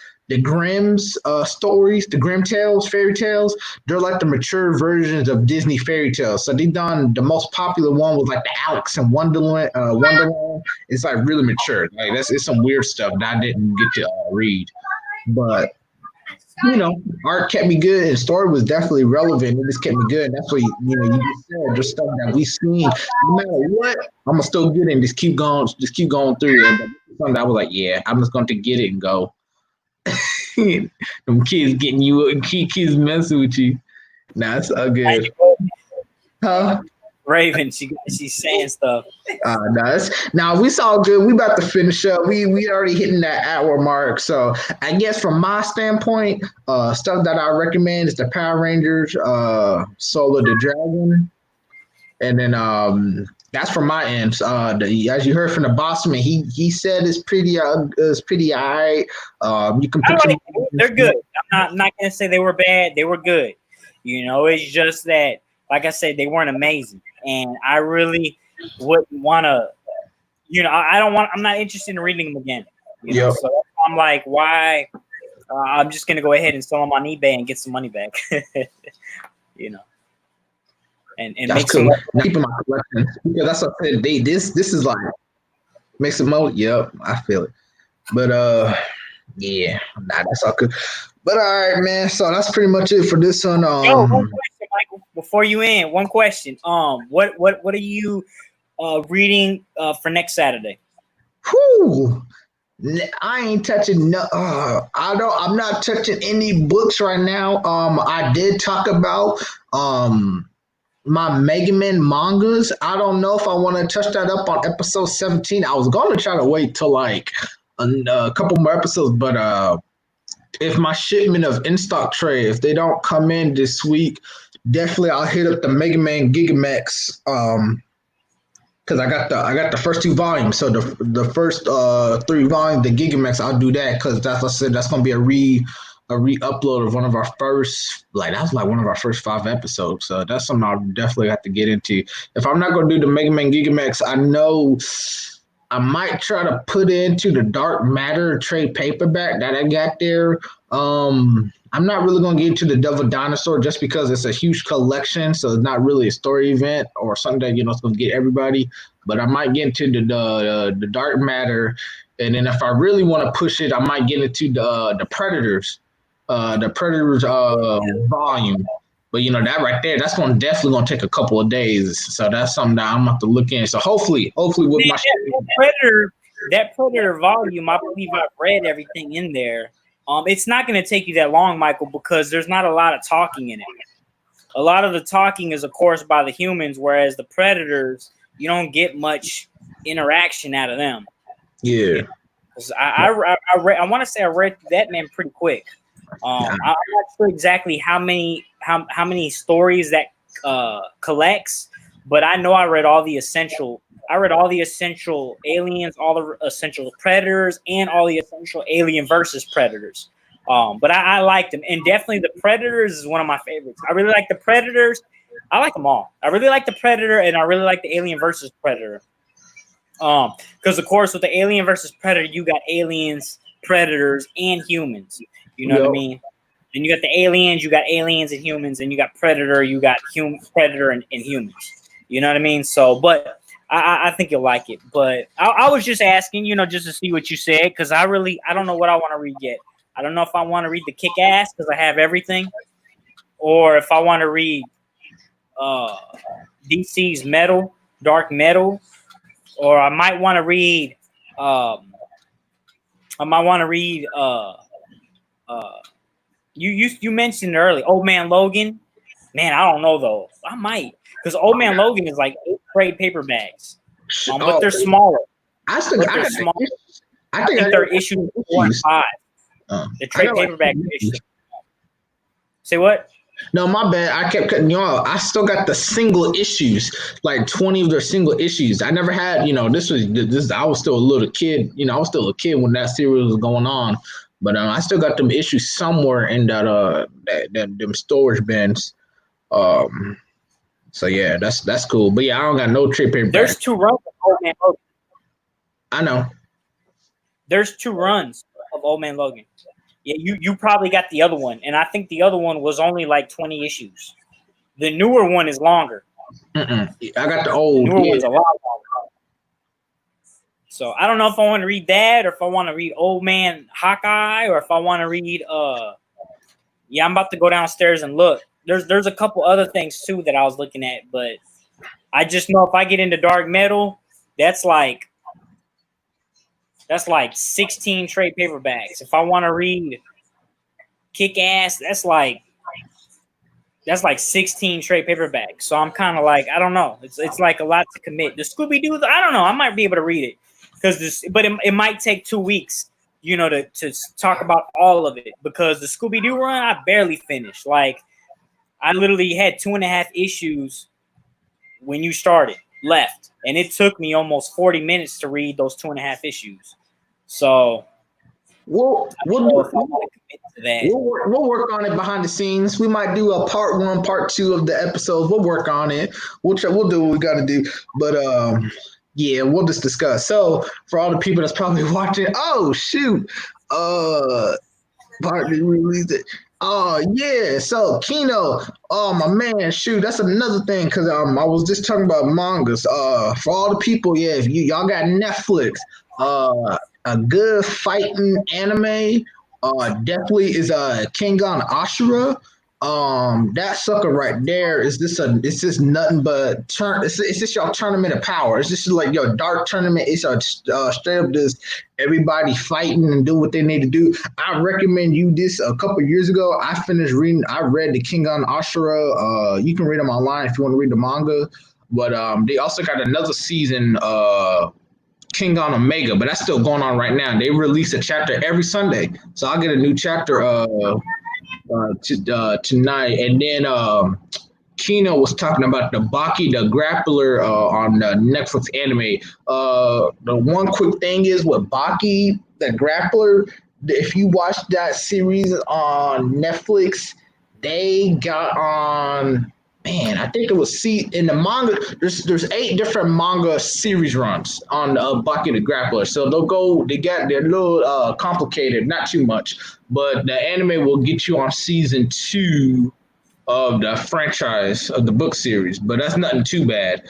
Grimm's stories, the Grimm tales, fairy tales. They're like the mature versions of Disney fairy tales. So they done the most popular one was like the Alex in Wonderland. It's like really mature. Like it's some weird stuff that I didn't get to read, but art kept me good, and story was definitely relevant. It just kept me good. That's what you just said. Just stuff that we seen. No matter what, I'm gonna still get it and just keep going through it. But something I was like, yeah, I'm just going to get it and go. Them kids getting you and kids messing with you. Nah, it's all good. Huh? Raven, she's saying stuff. Now we saw good. We about to finish up. We already hitting that hour mark. So I guess from my standpoint, stuff that I recommend is the Power Rangers, Soul of the Dragon, and then that's from my end. As you heard from the boss man, he said it's pretty alright. You can put they're good. I'm not gonna say they were bad. They were good. It's just that, like I said, they weren't amazing. And I really wouldn't want to, I'm not interested in reading them again. So I'm like, why? I'm just going to go ahead and sell them on eBay and get some money back, and make cool. some. Keep in my collection, because that's what I said. This is like, make some money. Yep, I feel it. But Yeah, nah, that's all good. But all right, man. So that's pretty much it for this one. Yo, one question, Michael. Before you end, one question. What are you reading for next Saturday? Whew. I ain't touching no. I'm not touching any books right now. I did talk about my Mega Man mangas. I don't know if I want to touch that up on episode 17. I was going to try to wait till like a couple more episodes, but if my shipment of in stock tray, if they don't come in this week, definitely I'll hit up the Mega Man Gigamax. Because I got the first two volumes, so the first three volumes, the Gigamax, I'll do that because that's I said that's gonna be a re-upload of one of our first, like that was like one of our first 5 episodes. So that's something I'll definitely have to get into. If I'm not gonna do the Mega Man Gigamax, I know I might try to put into the Dark Matter trade paperback that I got there. I'm not really gonna get into the Devil Dinosaur just because it's a huge collection, so it's not really a story event or something that it's gonna get everybody. But I might get into the Dark Matter, and then if I really want to push it, I might get into the Predators, volume. But that right there, that's definitely gonna take a couple of days. So that's something that I'm gonna have to look in. So hopefully with my that Predator volume, I believe I've read everything in there. It's not going to take you that long, Michael, because there's not a lot of talking in it. A lot of the talking is, of course, by the humans, whereas the Predators, you don't get much interaction out of them. Yeah. I want to say I read that man pretty quick. I'm not sure exactly how many stories that collects, but I know I read all the essential. I read all the essential aliens, all the essential predators, and all the essential alien versus predators. But I liked them, and definitely the Predators is one of my favorites. I really like the Predators. I like them all. I really like the Predator, and I really like the Alien versus Predator. Because of course, with the Alien versus Predator, you got aliens, predators, and humans. You know what I mean? Then you got the aliens, you got aliens and humans, and you got Predator, you got Predator and humans. You know what I mean? So, but I think you'll like it. But I was just asking, just to see what you said, because I don't know what I want to read yet. I don't know if I want to read the Kick-Ass because I have everything, or if I want to read DC's Dark Metal, or I might want to read you mentioned earlier Old Man Logan. Man, I don't know though. I might, because Old Man Logan is like 8 trade paperbacks, but they're smaller. I think they're issued 4 and 5. The trade paperback issue. Say what? No, my bad. I kept cutting you off. I still got the single issues, like 20 of their single issues. I never had, this. I was still a little kid. I was still a kid when that series was going on. But I still got them issues somewhere in that them storage bins. So yeah, that's cool. But yeah, I don't got no trade paperback. There's 2 runs of Old Man Logan. I know. There's 2 runs of Old Man Logan. Yeah, you probably got the other one, and I think the other one was only like 20 issues. The newer one is longer. I got the old. The newer one's a lot longer. So I don't know if I want to read that, or if I want to read Old Man Hawkeye, or if I want to read. I'm about to go downstairs and look. There's a couple other things too that I was looking at, but I just know if I get into Dark Metal, that's like 16 trade paperbacks. If I want to read Kick-Ass, that's like 16 trade paperbacks. So I'm kind of like, I don't know. It's like a lot to commit. The Scooby Doo, I don't know. I might be able to read it but it might take 2 weeks, to talk about all of it, because the Scooby Doo run I barely finished. Like I literally had 2.5 issues when you started left. And it took me almost 40 minutes to read those 2.5 issues. So we'll work on it behind the scenes. We might do a part 1, part 2 of the episodes. We'll work on it. We'll do what we got to do. But we'll just discuss. So for all the people that's probably watching, oh shoot, partly released it. Oh yeah, so Kino, oh my man, shoot, that's another thing, because I was just talking about mangas. For all the people, if y'all got Netflix, a good fighting anime, definitely is Kengan Ashura. That sucker right there is it's just nothing but it's just your tournament of power. It's just like your dark tournament. It's a straight up just everybody fighting and do what they need to do. I recommend you this. A couple years ago I read the Kengan Ashura. You can read them online if you want to read the manga, but they also got another season, King on Omega, but that's still going on right now. They release a chapter every Sunday, so I'll get a new chapter tonight. And then Kino was talking about the Baki the Grappler on the Netflix anime. The one quick thing is with Baki the Grappler, if you watch that series on Netflix, they got on. Man, I think it was in the manga. There's 8 different manga series runs on Baki the Grappler. So they're a little complicated, not too much, but the anime will get you on season 2 of the franchise of the book series, but that's nothing too bad.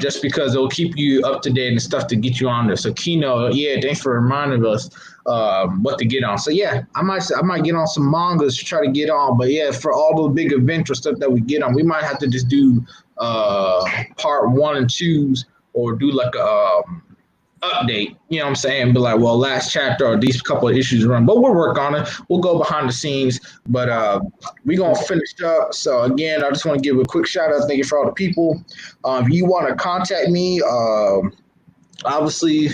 Just because it'll keep you up to date and stuff to get you on there. So Kino, yeah, thanks for reminding us what to get on. So yeah, I might get on some mangas to try to get on. But yeah, for all the big adventure stuff that we get on, we might have to just do part 1 and 2s, or do like a update, you know what I'm saying? Be like, well, last chapter or these couple of issues run, but we'll work on it. We'll go behind the scenes, but we're gonna finish up. So again, I just want to give a quick shout out. Thank you for all the people. If you want to contact me, obviously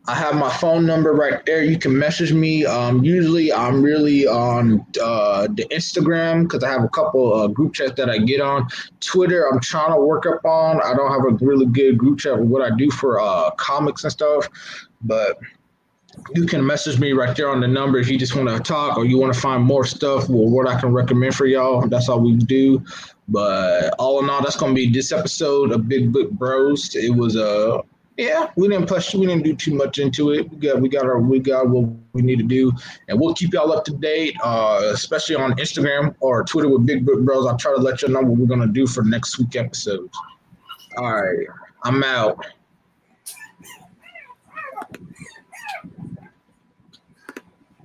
I have my phone number right there. You can message me. Usually I'm really on the Instagram because I have a couple group chats that I get on. Twitter, I'm trying to work up on. I don't have a really good group chat with what I do for comics and stuff, but you can message me right there on the number if you just want to talk or you want to find more stuff or what I can recommend for y'all. That's all we do. But all in all, that's going to be this episode of Big Book Bros. It was yeah, we didn't do too much into it. We got what we need to do, and we'll keep y'all up to date, especially on Instagram or Twitter with Big Book Bros. I'll try to let you know what we're gonna do for next week episodes. All right, I'm out.